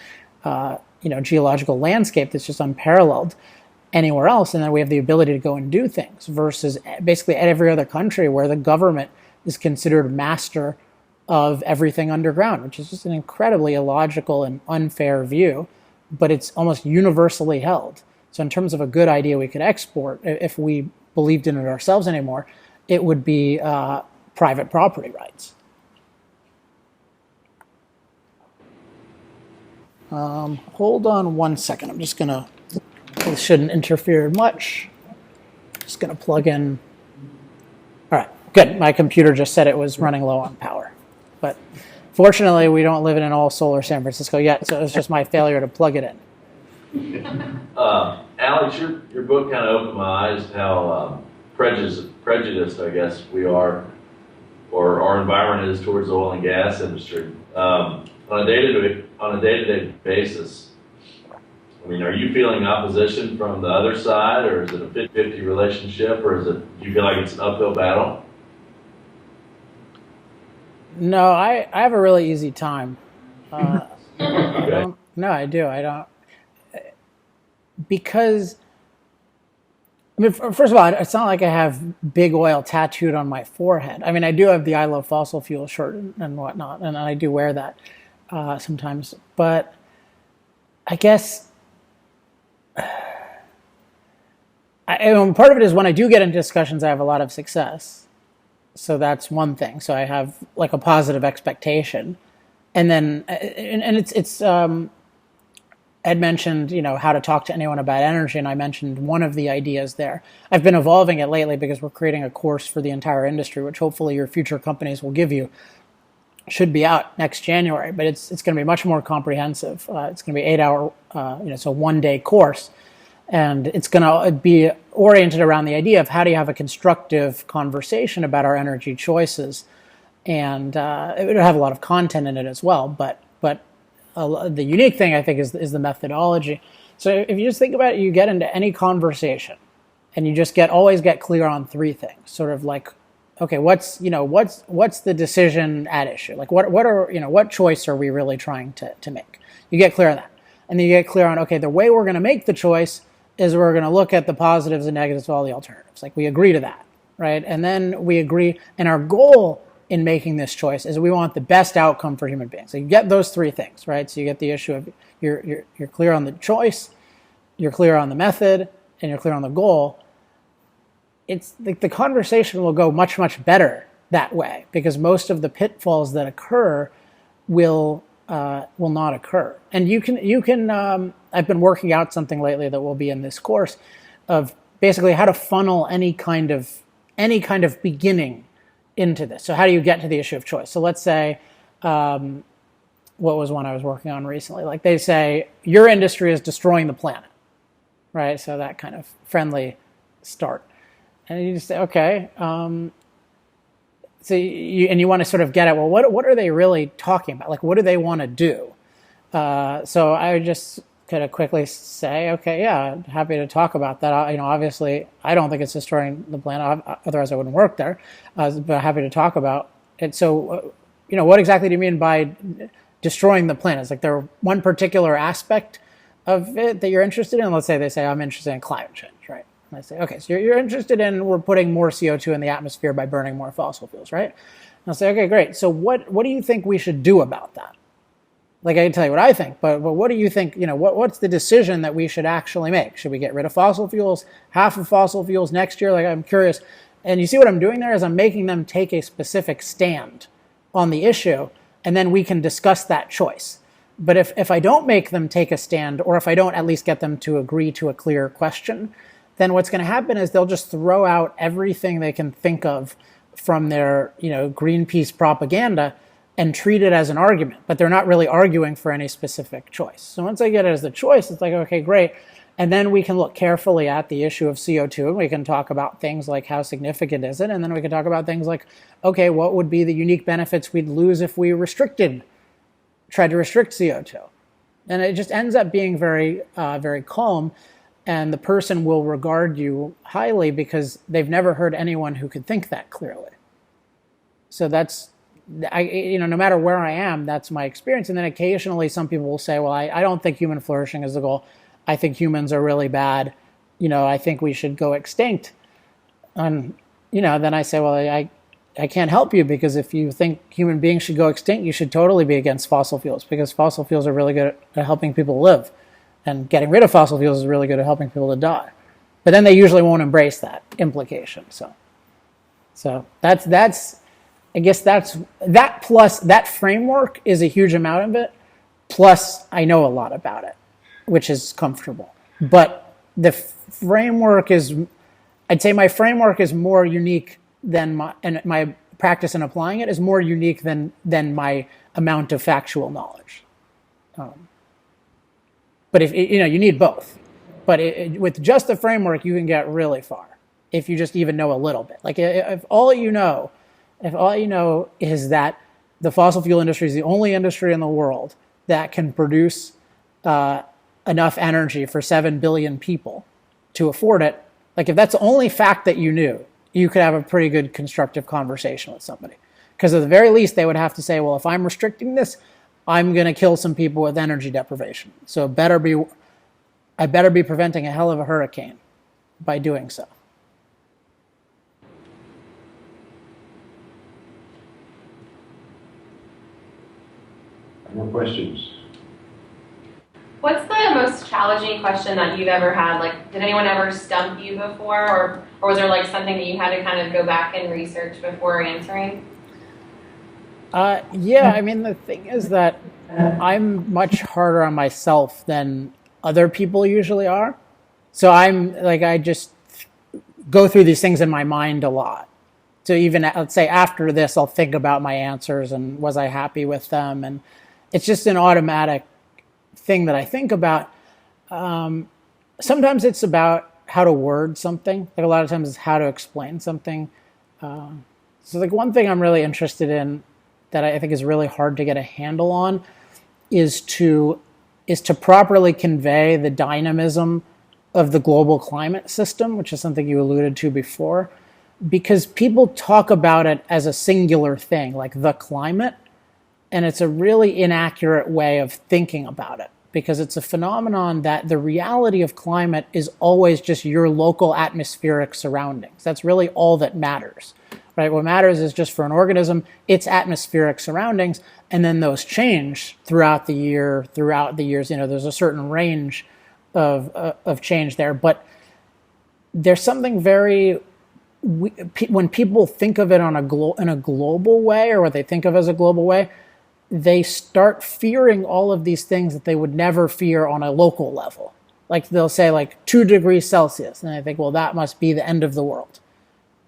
Speaker 2: geological landscape that's just unparalleled anywhere else, and then we have the ability to go and do things, versus basically every other country where the government is considered master of everything underground, which is just an incredibly illogical and unfair view, but it's almost universally held. So in terms of a good idea we could export, if we believed in it ourselves anymore, it would be private property rights. Hold on one second. I'm just gonna, this shouldn't interfere much. Just gonna plug in. All right, good. My computer just said it was running low on power. But fortunately, we don't live in an all-solar San Francisco yet, so it's just my failure to plug it in.
Speaker 4: Alex, your book kind of opened my eyes to how prejudiced, I guess, we are, or our environment is towards the oil and gas industry. On a day-to-day basis, I mean, are you feeling opposition from the other side, or is it a 50-50 relationship, or do you feel like it's an uphill battle?
Speaker 2: No, I have a really easy time.
Speaker 4: Okay.
Speaker 2: I do. I don't. Because, I mean, first of all, it's not like I have big oil tattooed on my forehead. I mean, I do have the I Love Fossil Fuel shirt and whatnot, and I do wear that sometimes. But I guess part of it is when I do get into discussions, I have a lot of success. So that's one thing. So I have like a positive expectation, and then it's Ed mentioned how to talk to anyone about energy, and I mentioned one of the ideas there. I've been evolving it lately because we're creating a course for the entire industry, which hopefully your future companies will give you. Should be out next January, but it's going to be much more comprehensive. It's going to be 8-hour, so 1-day course. And it's going to be oriented around the idea of how do you have a constructive conversation about our energy choices. And it would have a lot of content in it as well. But the unique thing, I think, is the methodology. So if you just think about it, you get into any conversation, and you just always get clear on three things. Sort of like, okay, what's the decision at issue? Like what choice are we really trying to make? You get clear on that. And then you get clear on, okay, the way we're going to make the choice is we're going to look at the positives and negatives of all the alternatives. Like we agree to that, right? And then we agree, and our goal in making this choice is we want the best outcome for human beings. So you get those three things, right? So you get the issue of you're clear on the choice, you're clear on the method, and you're clear on the goal. It's like the conversation will go much, much better that way because most of the pitfalls that occur will not occur. And you can. I've been working out something lately that will be in this course of basically how to funnel any kind of beginning into this. So how do you get to the issue of choice? So let's say, what was one I was working on recently? Like they say, your industry is destroying the planet, right? So that kind of friendly start. And you just say, okay. So you want to sort of get at, well, what are they really talking about? Like, what do they want to do? So I would just kind of quickly say, okay, yeah, happy to talk about that. Obviously, I don't think it's destroying the planet. Otherwise, I wouldn't work there. But happy to talk about it. So, what exactly do you mean by destroying the planet? Is like there one particular aspect of it that you're interested in? Let's say they say, I'm interested in climate change, right? And I say, okay, so you're interested in we're putting more CO2 in the atmosphere by burning more fossil fuels, right? And I'll say, okay, great. So what do you think we should do about that? Like I can tell you what I think, but what do you think, what's the decision that we should actually make? Should we get rid of fossil fuels, half of fossil fuels next year? Like I'm curious. And you see what I'm doing there is I'm making them take a specific stand on the issue, and then we can discuss that choice. But if I don't make them take a stand, or if I don't at least get them to agree to a clear question, then what's going to happen is they'll just throw out everything they can think of from their, Greenpeace propaganda and treat it as an argument, but they're not really arguing for any specific choice. So once I get it as the choice, it's like, okay, great. And then we can look carefully at the issue of CO2, and we can talk about things like how significant is it, and then we can talk about things like, okay, what would be the unique benefits we'd lose if we tried to restrict CO2? And it just ends up being very, very calm. And the person will regard you highly because they've never heard anyone who could think that clearly. So that's, no matter where I am, that's my experience. And then occasionally some people will say, well, I don't think human flourishing is the goal. I think humans are really bad. I think we should go extinct. And, then I say, well, I can't help you because if you think human beings should go extinct, you should totally be against fossil fuels because fossil fuels are really good at helping people live. And getting rid of fossil fuels is really good at helping people to die. But then they usually won't embrace that implication. So that's I guess that plus that framework is a huge amount of it. Plus I know a lot about it, which is comfortable. But the framework I'd say my framework is more unique than my practice in applying it is more unique than my amount of factual knowledge. But if you need both, but with just the framework, you can get really far if you just even know a little bit. Like if all you know is that the fossil fuel industry is the only industry in the world that can produce enough energy for 7 billion people to afford it. Like if that's the only fact that you knew, you could have a pretty good constructive conversation with somebody. Because at the very least, they would have to say, well, if I'm restricting this, I'm going to kill some people with energy deprivation. So I better be preventing a hell of a hurricane by doing so.
Speaker 1: More questions?
Speaker 5: What's the most challenging question that you've ever had? Like, did anyone ever stump you before, or was there like something that you had to kind of go back and research before answering?
Speaker 2: Yeah, I mean, the thing is that I'm much harder on myself than other people usually are. So I just go through these things in my mind a lot. So even, let's say after this, I'll think about my answers and was I happy with them? And it's just an automatic thing that I think about. Sometimes it's about how to word something. Like a lot of times it's how to explain something. So like one thing I'm really interested in that I think is really hard to get a handle on is to properly convey the dynamism of the global climate system, which is something you alluded to before. because people talk about it as a singular thing, like the climate, and it's a really inaccurate way of thinking about it, because it's a phenomenon that the reality of climate is always just your local atmospheric surroundings. That's really all that matters, right? What matters is just for an organism, its atmospheric surroundings, and then those change throughout the years. There's a certain range of change there, but there's something very, when people think of it in a global way, or what they think of as a global way, they start fearing all of these things that they would never fear on a local level. Like they'll say like 2 degrees Celsius, and I think, well, that must be the end of the world.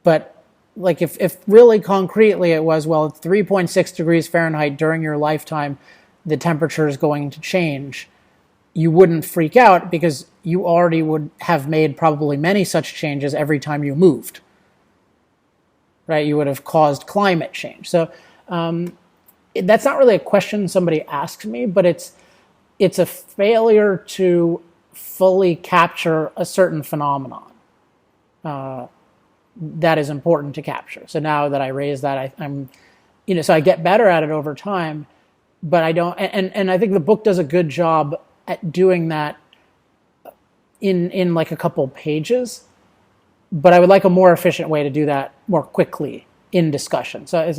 Speaker 2: But like if really concretely it was, well, 3.6 degrees Fahrenheit during your lifetime, the temperature is going to change, you wouldn't freak out because you already would have made probably many such changes every time you moved, right? You would have caused climate change. So that's not really a question somebody asks me, but it's a failure to fully capture a certain phenomenon that is important to capture. So now that I raise that, so I get better at it over time, but I don't, and I think the book does a good job at doing that in like a couple pages, but I would like a more efficient way to do that more quickly in discussion. So I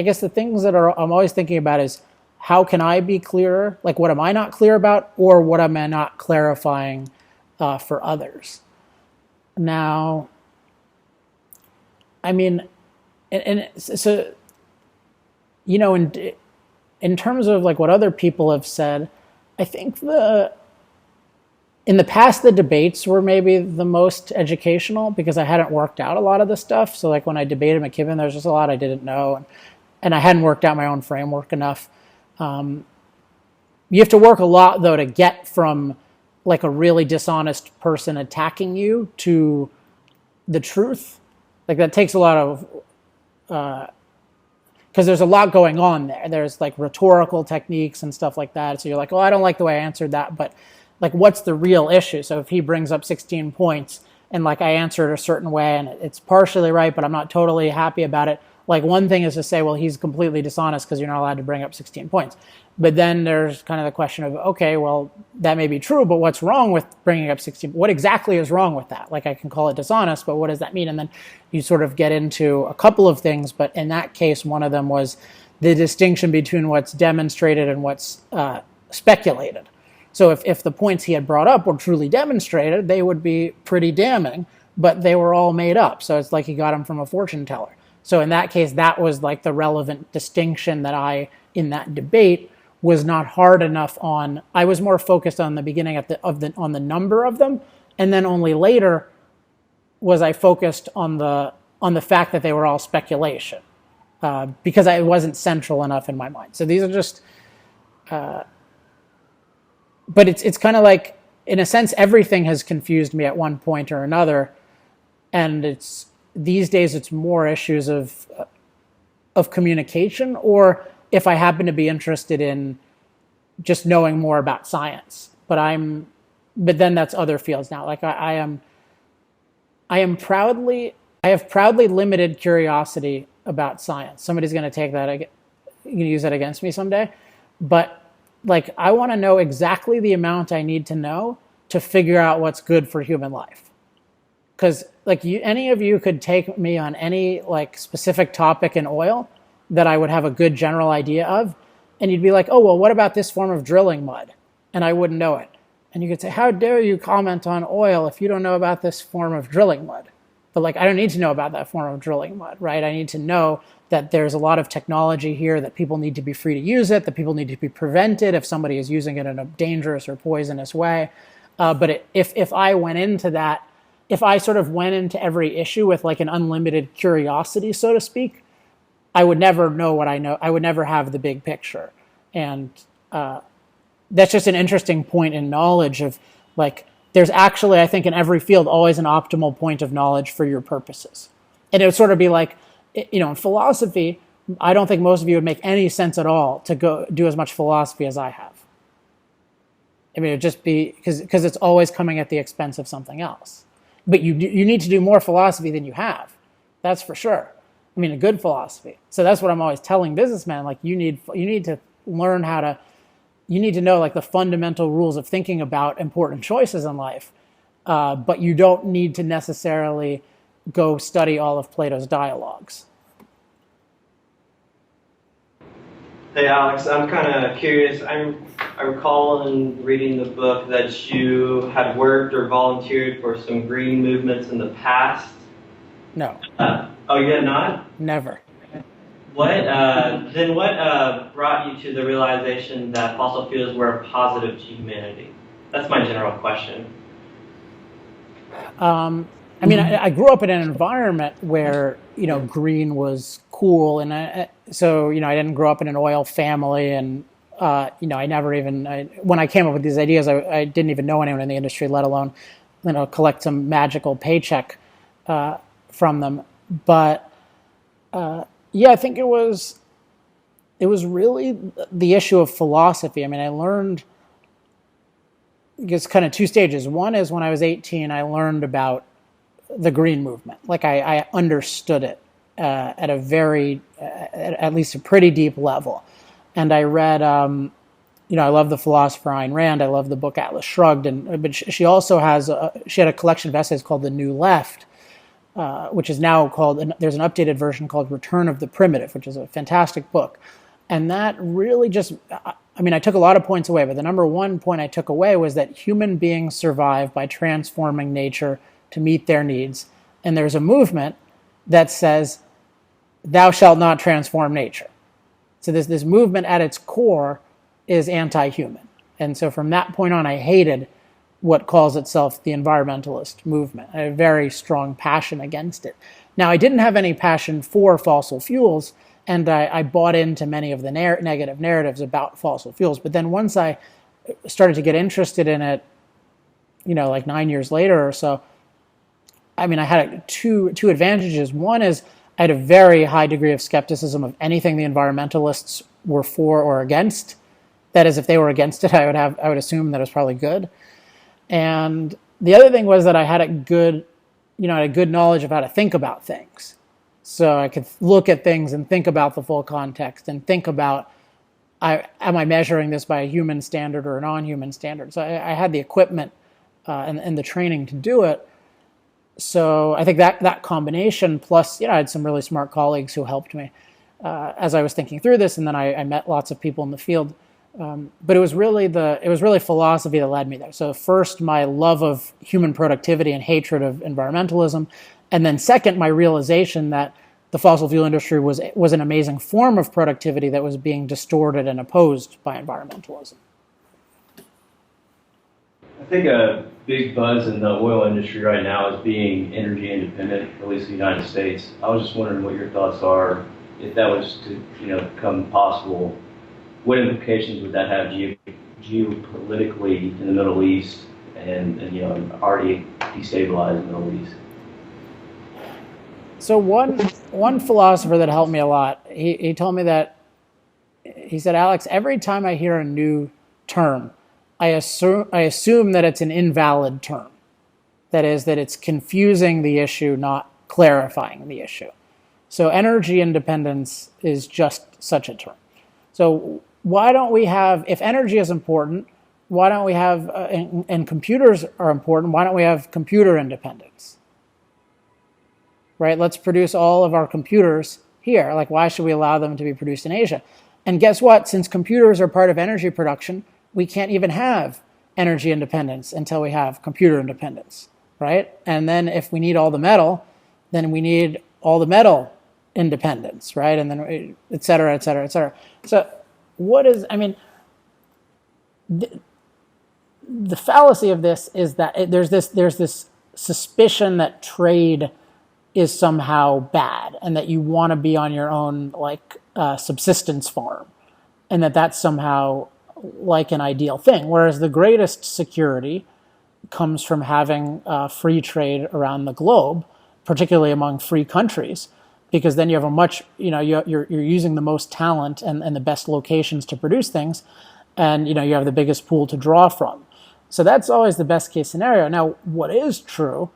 Speaker 2: guess the things that I'm always thinking about is, how can I be clearer? Like, what am I not clear about, or what am I not clarifying for others? Now, I mean, so, in terms of like what other people have said, I think in the past, the debates were maybe the most educational, because I hadn't worked out a lot of the stuff. So like when I debated McKibben, there's just a lot I didn't know, and I hadn't worked out my own framework enough. You have to work a lot, though, to get from like a really dishonest person attacking you to the truth. Like that takes a lot of, because there's a lot going on there. There's like rhetorical techniques and stuff like that. So you're like, oh, I don't like the way I answered that, but like, what's the real issue? So if he brings up 16 points and like I answered a certain way and it's partially right, but I'm not totally happy about it. Like, one thing is to say, well, he's completely dishonest because you're not allowed to bring up 16 points. But then there's kind of the question of, okay, well, that may be true, but what's wrong with bringing up 16? What exactly is wrong with that? Like, I can call it dishonest, but what does that mean? And then you sort of get into a couple of things, but in that case, one of them was the distinction between what's demonstrated and what's speculated. So if the points he had brought up were truly demonstrated, they would be pretty damning, but they were all made up. So it's like he got them from a fortune teller. So in that case, that was like the relevant distinction that in that debate, was not hard enough on. I was more focused on the beginning on the number of them, and then only later was I focused on the fact that they were all speculation, because it wasn't central enough in my mind. So these are just, but it's kind of like, in a sense, everything has confused me at one point or another, and these days it's more issues of communication, or if I happen to be interested in just knowing more about science. But then that's other fields now. Like I have proudly limited curiosity about science. Somebody's going to take that, you can use that against me someday. But like, I want to know exactly the amount I need to know to figure out what's good for human life. Because like any of you could take me on any like specific topic in oil that I would have a good general idea of, and you'd be like, oh, well, what about this form of drilling mud? And I wouldn't know it. And you could say, how dare you comment on oil if you don't know about this form of drilling mud? But like, I don't need to know about that form of drilling mud, right? I need to know that there's a lot of technology here, that people need to be free to use it, that people need to be prevented if somebody is using it in a dangerous or poisonous way. But if I went into that, if I sort of went into every issue with like an unlimited curiosity, so to speak, I would never know what I know. I would never have the big picture. And that's just an interesting point in knowledge of like, there's actually, I think, in every field, always an optimal point of knowledge for your purposes. And it would sort of be like, in philosophy, I don't think most of you would make any sense at all to go do as much philosophy as I have. I mean, it would just be because it's always coming at the expense of something else. but you need to do more philosophy than you have. That's for sure. I mean, a good philosophy. So that's what I'm always telling businessmen. Like, you need to learn you need to know like the fundamental rules of thinking about important choices in life. But you don't need to necessarily go study all of Plato's dialogues.
Speaker 9: Hey Alex, I'm kind of curious. I recall in reading the book that you had worked or volunteered for some green movements in the past.
Speaker 2: No.
Speaker 9: Oh, you had not?
Speaker 2: Never.
Speaker 9: What brought you to the realization that fossil fuels were a positive to humanity? That's my general question.
Speaker 2: I mean, I grew up in an environment where, green was cool. And so I didn't grow up in an oil family. And, I never even, when I came up with these ideas, I didn't even know anyone in the industry, let alone, collect some magical paycheck from them. But, yeah, I think it was really the issue of philosophy. I mean, I learned, it's kind of two stages. One is when I was 18, I learned about the green movement. Like I understood it at a very, at least a pretty deep level. And I read, I love the philosopher Ayn Rand. I love the book Atlas Shrugged. But she also she had a collection of essays called The New Left, which is now called, there's an updated version called Return of the Primitive, which is a fantastic book. And that really just, I took a lot of points away, but the number one point I took away was that human beings survive by transforming nature to meet their needs. And there's a movement that says, thou shalt not transform nature. So this movement at its core is anti-human. And so from that point on, I hated what calls itself the environmentalist movement. I had a very strong passion against it. Now, I didn't have any passion for fossil fuels, and I bought into many of the negative narratives about fossil fuels. But then once I started to get interested in it, like 9 years later or so, I had two advantages. One is I had a very high degree of skepticism of anything the environmentalists were for or against. That is, if they were against it, I would assume that it was probably good. And the other thing was that I had a good knowledge of how to think about things. So I could look at things and think about the full context and think about, am I measuring this by a human standard or a non-human standard? So I had the equipment and the training to do it. So I think that combination, plus, I had some really smart colleagues who helped me as I was thinking through this, and then I met lots of people in the field. But it was really philosophy that led me there. So first, my love of human productivity and hatred of environmentalism, and then second, my realization that the fossil fuel industry was an amazing form of productivity that was being distorted and opposed by environmentalism.
Speaker 3: I think a big buzz in the oil industry right now is being energy independent, at least in the United States. I was just wondering what your thoughts are, if that was to become possible. What implications would that have geopolitically in the Middle East and already destabilized the Middle East?
Speaker 2: So one philosopher that helped me a lot, he told me that, he said, Alex, every time I hear a new term, I assume that it's an invalid term. That is, that it's confusing the issue, not clarifying the issue. So energy independence is just such a term. So why don't we have, if energy is important, why don't we have, and computers are important, why don't we have computer independence? Right? Let's produce all of our computers here. Like, why should we allow them to be produced in Asia? And guess what? Since computers are part of energy production, we can't even have energy independence until we have computer independence, right? And then if we need all the metal, then we need all the metal independence, right? And then et cetera, et cetera, et cetera. So the fallacy of this is that there's this suspicion that trade is somehow bad and that you want to be on your own subsistence farm, and that's somehow like an ideal thing. Whereas the greatest security comes from having free trade around the globe, particularly among free countries, because then you have a much, you're using the most talent and the best locations to produce things, and you have the biggest pool to draw from. So that's always the best case scenario. Now, what is true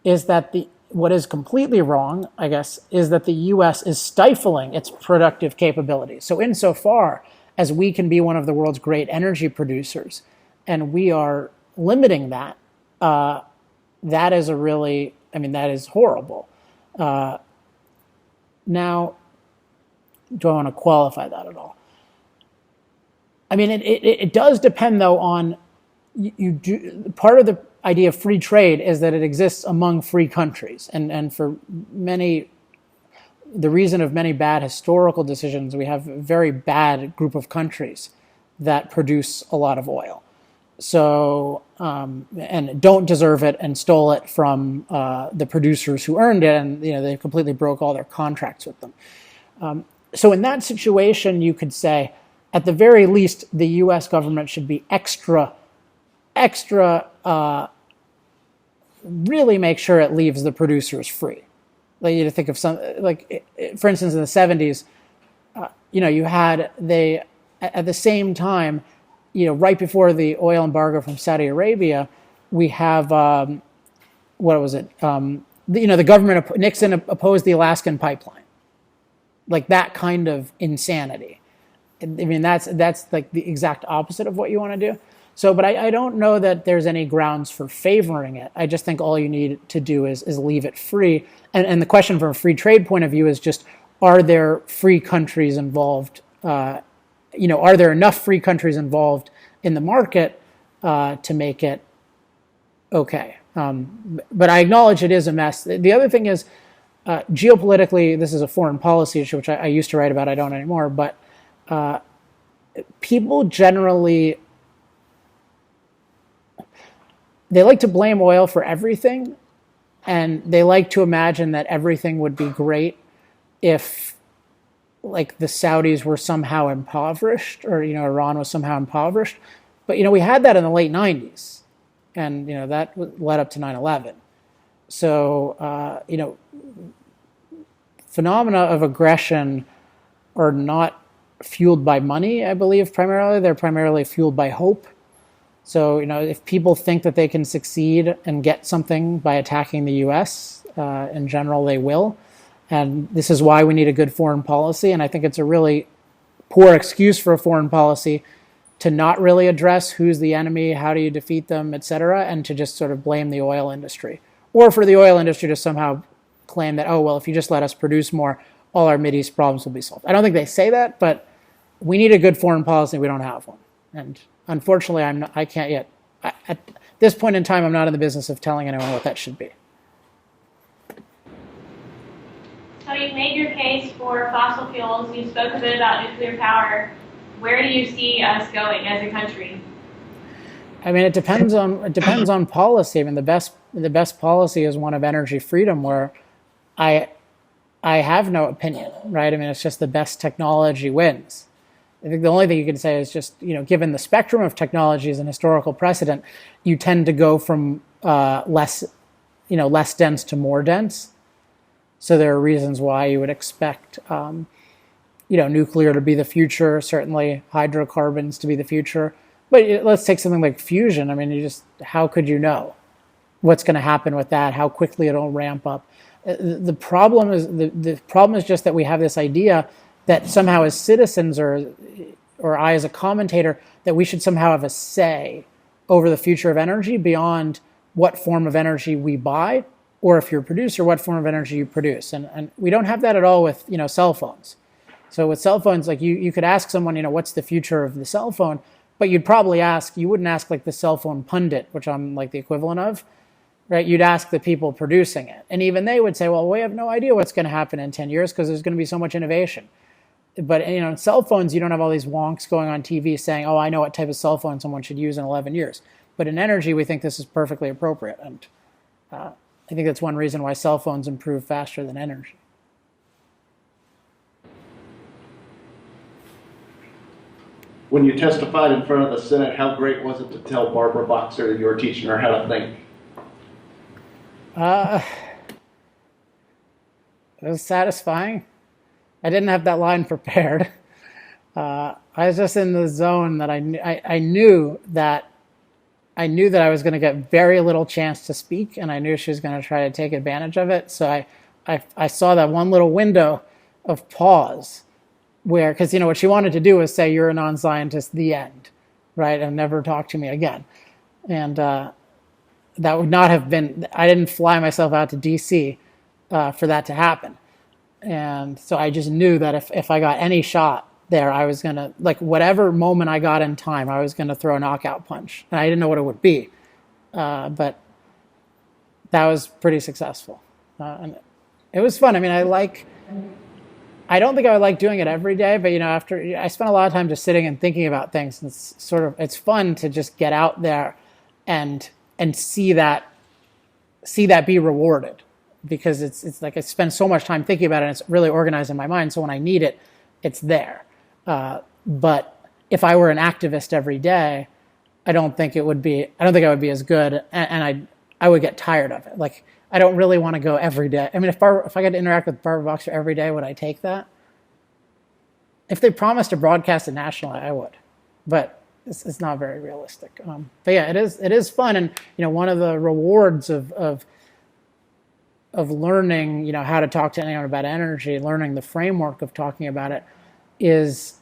Speaker 2: is that what is completely wrong, I guess, is that the U.S. is stifling its productive capabilities. So insofar as we can be one of the world's great energy producers, and we are limiting that, that is that is horrible. Now, do I want to qualify that at all? I mean, it does depend, though, on part of the idea of free trade is that it exists among free countries. And for the reason of many bad historical decisions, we have a very bad group of countries that produce a lot of oil. So, and don't deserve it and stole it from the producers who earned it, and they completely broke all their contracts with them. So in that situation, you could say, at the very least, the U.S. government should be extra, really make sure it leaves the producers free. Like you to think of for instance, in the 70s, you had at the same time, right before the oil embargo from Saudi Arabia, we have what was it? The government, Nixon opposed the Alaskan pipeline, like that kind of insanity. I mean, that's like the exact opposite of what you want to do. So, but I don't know that there's any grounds for favoring it. I just think all you need to do is leave it free. And the question from a free trade point of view is just, are there free countries involved? Are there enough free countries involved in the market to make it okay? But I acknowledge it is a mess. The other thing is, geopolitically, this is a foreign policy issue, which I used to write about. I don't anymore. But people generally, they like to blame oil for everything, and they like to imagine that everything would be great if, like, the Saudis were somehow impoverished, or Iran was somehow impoverished. But we had that in the late 90s, and that led up to 9/11. So phenomena of aggression are not fueled by money, I believe, primarily. They're primarily fueled by hope. So, if people think that they can succeed and get something by attacking the U.S., in general, they will. And this is why we need a good foreign policy. And I think it's a really poor excuse for a foreign policy to not really address who's the enemy, how do you defeat them, et cetera, and to just sort of blame the oil industry. Or for the oil industry to somehow claim that, oh, well, if you just let us produce more, all our Mideast problems will be solved. I don't think they say that, but we need a good foreign policy. We don't have one. And unfortunately, I can't yet. At this point in time, I'm not in the business of telling anyone what that should be.
Speaker 7: So you've made your case for fossil fuels. You spoke a bit about nuclear power. Where do you see us going as a country?
Speaker 2: I mean, it depends on policy. I mean, the best policy is one of energy freedom, where I have no opinion, right? I mean, it's just the best technology wins. I think the only thing you can say is just, given the spectrum of technologies and historical precedent, you tend to go from less dense to more dense. So there are reasons why you would expect, nuclear to be the future, certainly hydrocarbons to be the future. But let's take something like fusion. I mean, how could you know what's going to happen with that? How quickly it'll ramp up? The problem is just that we have this idea that somehow as citizens or I as a commentator, that we should somehow have a say over the future of energy beyond what form of energy we buy, or if you're a producer, what form of energy you produce. And we don't have that at all with, cell phones. So with cell phones, like you could ask someone, what's the future of the cell phone? But you wouldn't ask like the cell phone pundit, which I'm like the equivalent of, right? You'd ask the people producing it. And even they would say, well, we have no idea what's going to happen in 10 years because there's going to be so much innovation. But in cell phones, you don't have all these wonks going on TV saying, oh, I know what type of cell phone someone should use in 11 years. But in energy, we think this is perfectly appropriate. And I think that's one reason why cell phones improve faster than energy.
Speaker 11: When you testified in front of the Senate, how great was it to tell Barbara Boxer that you were teaching her how to think?
Speaker 2: It was satisfying. I didn't have that line prepared. I was just in the zone that I knew that I knew that I was going to get very little chance to speak, and I knew she was going to try to take advantage of it. So I saw that one little window of pause where, because, what she wanted to do was say, "You're a non-scientist, the end," right? And never talk to me again. And that would not have been, I didn't fly myself out to DC for that to happen. And so I just knew that if I got any shot there, I was going to, like, whatever moment I got in time, I was going to throw a knockout punch. And I didn't know what it would be. But that was pretty successful. And it was fun. I mean, I don't think I would like doing it every day, but after I spent a lot of time just sitting and thinking about things, and it's fun to just get out there and see that be rewarded, because it's like I spend so much time thinking about it, and it's really organized in my mind. So when I need it, it's there. But if I were an activist every day, I don't think I would be as good, and I would get tired of it. Like, I don't really want to go every day. I mean, if I got to interact with Barbara Boxer every day, would I take that? If they promised to broadcast it nationally, I would, but it's not very realistic. But yeah, it is fun, and one of the rewards of learning, how to talk to anyone about energy, learning the framework of talking about it, is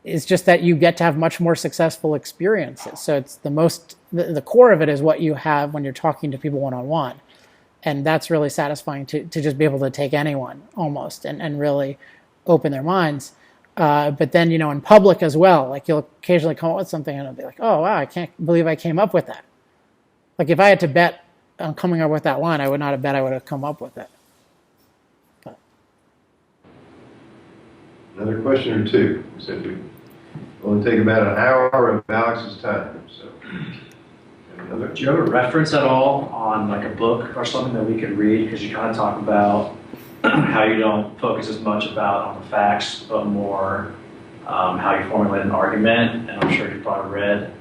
Speaker 2: just that you get to have much more successful experiences. So it's the core of it is what you have when you're talking to people one-on-one. And that's really satisfying to just be able to take anyone almost and really open their minds. But then, in public as well, like, you'll occasionally come up with something and it'll be like, oh, wow, I can't believe I came up with that. Like, if I had to bet on coming up with that line, I would not have bet I would have come up with it. But.
Speaker 1: Another question or two. We said we only take about an hour of Alex's time. So, another.
Speaker 13: Do you have a reference at all on, like, a book or something that we could read? Because you kind of talk about how you don't focus as much on the facts, but more how you formulate an argument. And I'm sure you've probably read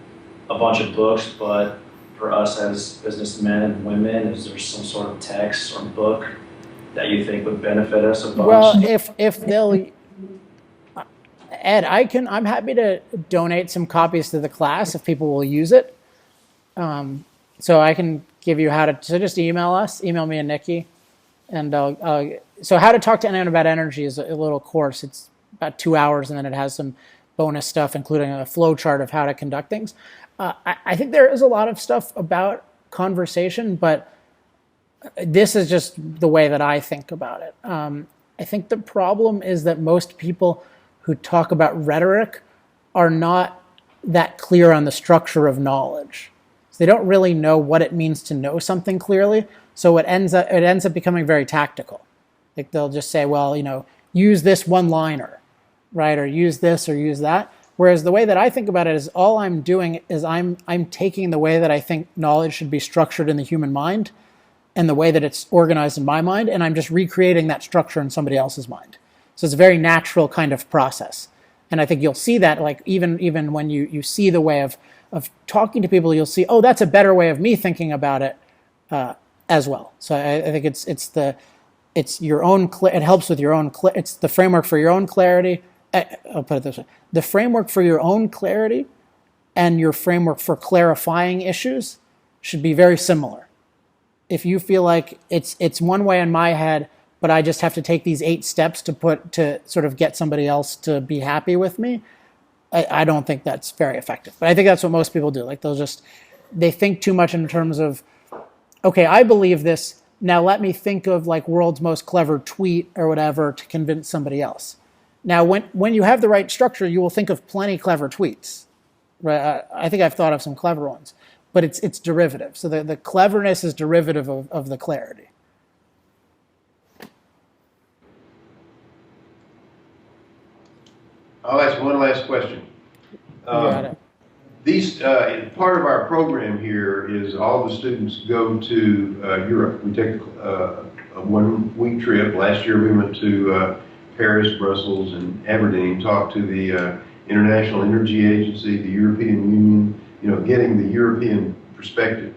Speaker 13: a bunch of books, but for us as businessmen and women, is there some sort of text or book that you think would benefit us a bunch?
Speaker 2: Well, if they'll, Ed, I'm happy to donate some copies to the class if people will use it. So I can give you so just email me and Nikki, and so how to talk to anyone about energy is a little course. It's about 2 hours, and then it has some bonus stuff, including a flow chart of how to conduct things. I think there is a lot of stuff about conversation, but this is just the way that I think about it. I think the problem is that most people who talk about rhetoric are not that clear on the structure of knowledge. So they don't really know what it means to know something clearly. So it ends up becoming very tactical. Like, they'll just say, well, use this one-liner, right? Or use this or use that. Whereas the way that I think about it is all I'm doing is I'm taking the way that I think knowledge should be structured in the human mind and the way that it's organized in my mind, and I'm just recreating that structure in somebody else's mind. So it's a very natural kind of process. And I think you'll see that, like, even when you see the way of talking to people, you'll see, oh, that's a better way of me thinking about it as well. So I think it's your own, it helps with your own, it's the framework for your own clarity. I'll put it this way. The framework for your own clarity and your framework for clarifying issues should be very similar. If you feel like it's one way in my head, but I just have to take these 8 steps to sort of get somebody else to be happy with me, I don't think that's very effective. But I think that's what most people do. Like, they think too much in terms of, okay, I believe this, now let me think of, like, world's most clever tweet or whatever to convince somebody else. Now, when you have the right structure, you will think of plenty clever tweets. Right? I think I've thought of some clever ones, but it's derivative. So the cleverness is derivative of the clarity.
Speaker 1: I'll ask one last question. Part of our program here is all the students go to Europe. We take a 1-week trip. Last year we went to Paris, Brussels, and Aberdeen, talked to the International Energy Agency, the European Union, getting the European perspective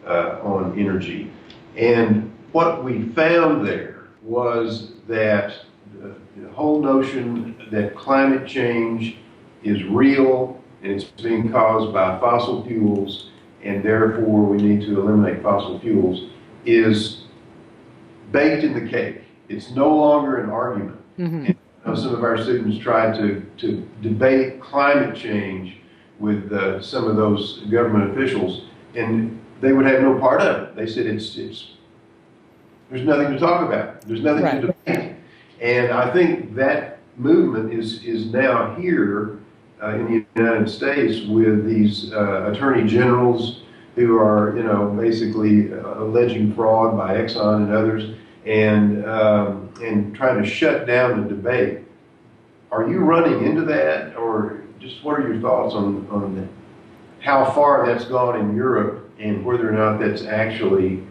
Speaker 1: on energy. And what we found there was that the whole notion that climate change is real and it's being caused by fossil fuels, and therefore we need to eliminate fossil fuels, is baked in the cake. It's no longer an argument.
Speaker 2: Mm-hmm.
Speaker 1: And, some of our students tried to debate climate change with some of those government officials, and they would have no part of it. They said there's nothing to talk about. There's nothing to debate. And I think that movement is now here in the United States with these attorney generals who are, basically alleging fraud by Exxon and others, and trying to shut down the debate. Are you running into that, or just what are your thoughts on how far that's gone in Europe and whether or not that's actually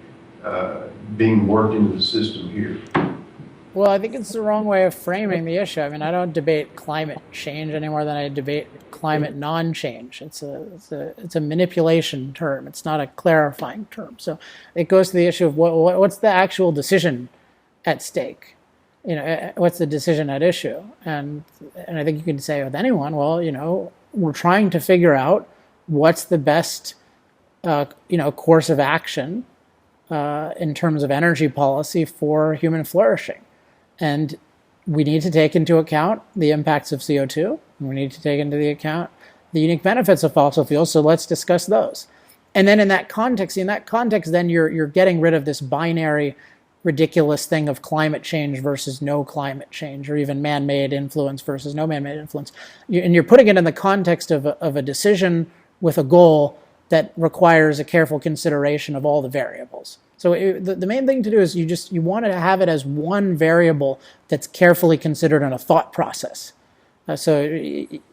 Speaker 1: being worked into the system here?
Speaker 2: Well, I think it's the wrong way of framing the issue. I mean, I don't debate climate change any more than I debate climate non-change. It's a manipulation term. It's not a clarifying term. So it goes to the issue of what's the actual decision at stake. What's the decision at issue? And I think you can say with anyone, well, we're trying to figure out what's the best, course of action in terms of energy policy for human flourishing. And we need to take into account the impacts of CO2. And we need to take into account the unique benefits of fossil fuels. So let's discuss those. And then in that context, then you're getting rid of this binary, ridiculous thing of climate change versus no climate change, or even man-made influence versus no man-made influence. And you're putting it in the context of a decision with a goal that requires a careful consideration of all the variables. So the main thing to do is you want to have it as one variable that's carefully considered in a thought process. So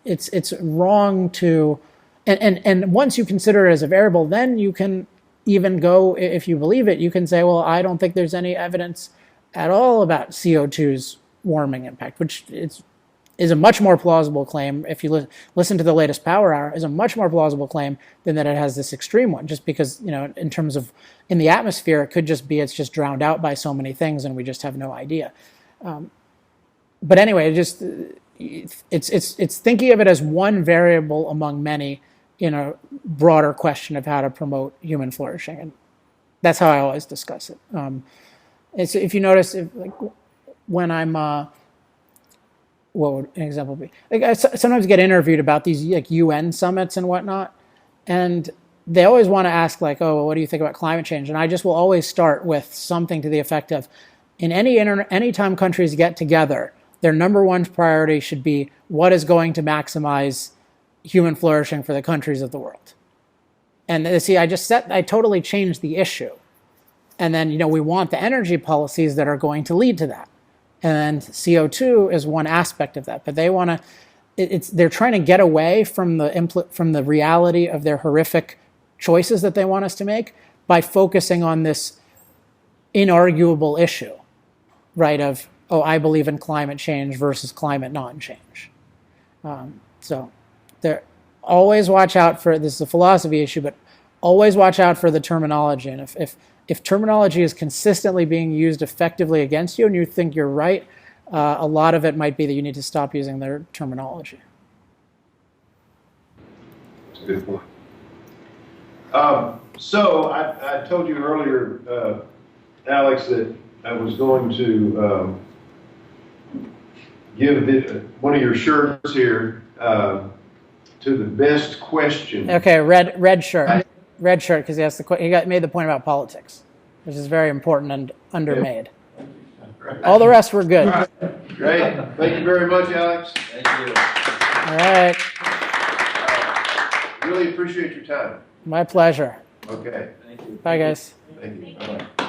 Speaker 2: it's wrong to, and once you consider it as a variable, then you can even go, if you believe it, you can say, well, I don't think there's any evidence at all about CO2's warming impact, which is a much more plausible claim. If you listen to the latest Power Hour, is a much more plausible claim than that it has this extreme one, just because, in terms of in the atmosphere, it could just be it's just drowned out by so many things and we just have no idea. But anyway, it's thinking of it as one variable among many in a broader question of how to promote human flourishing. And that's how I always discuss it. If you notice, when I'm, what would an example be? I sometimes get interviewed about these UN summits and whatnot, and they always want to ask oh, well, what do you think about climate change? And I just will always start with something to the effect of, anytime countries get together, their number one priority should be what is going to maximize human flourishing for the countries of the world. And see, I totally changed the issue. And then, we want the energy policies that are going to lead to that. And CO2 is one aspect of that, but they want to. They're trying to get away from the reality of their horrific choices that they want us to make by focusing on this inarguable issue, right? Of I believe in climate change versus climate non-change. So there, always watch out for this is a philosophy issue, but always watch out for the terminology. And if terminology is consistently being used effectively against you and you think you're right, a lot of it might be that you need to stop using their terminology.
Speaker 1: That's a good point. So I told you earlier, Alex, that I was going to give one of your shirts here to the best question.
Speaker 2: Okay, red shirt. Red shirt, because he made the point about politics, which is very important and undermade. All the rest were good.
Speaker 1: Great. Thank you very much, Alex.
Speaker 4: Thank you.
Speaker 2: All right.
Speaker 1: Really appreciate your time.
Speaker 2: My pleasure.
Speaker 1: Okay.
Speaker 4: Thank you.
Speaker 2: Bye, guys.
Speaker 1: Thank you. Bye-bye.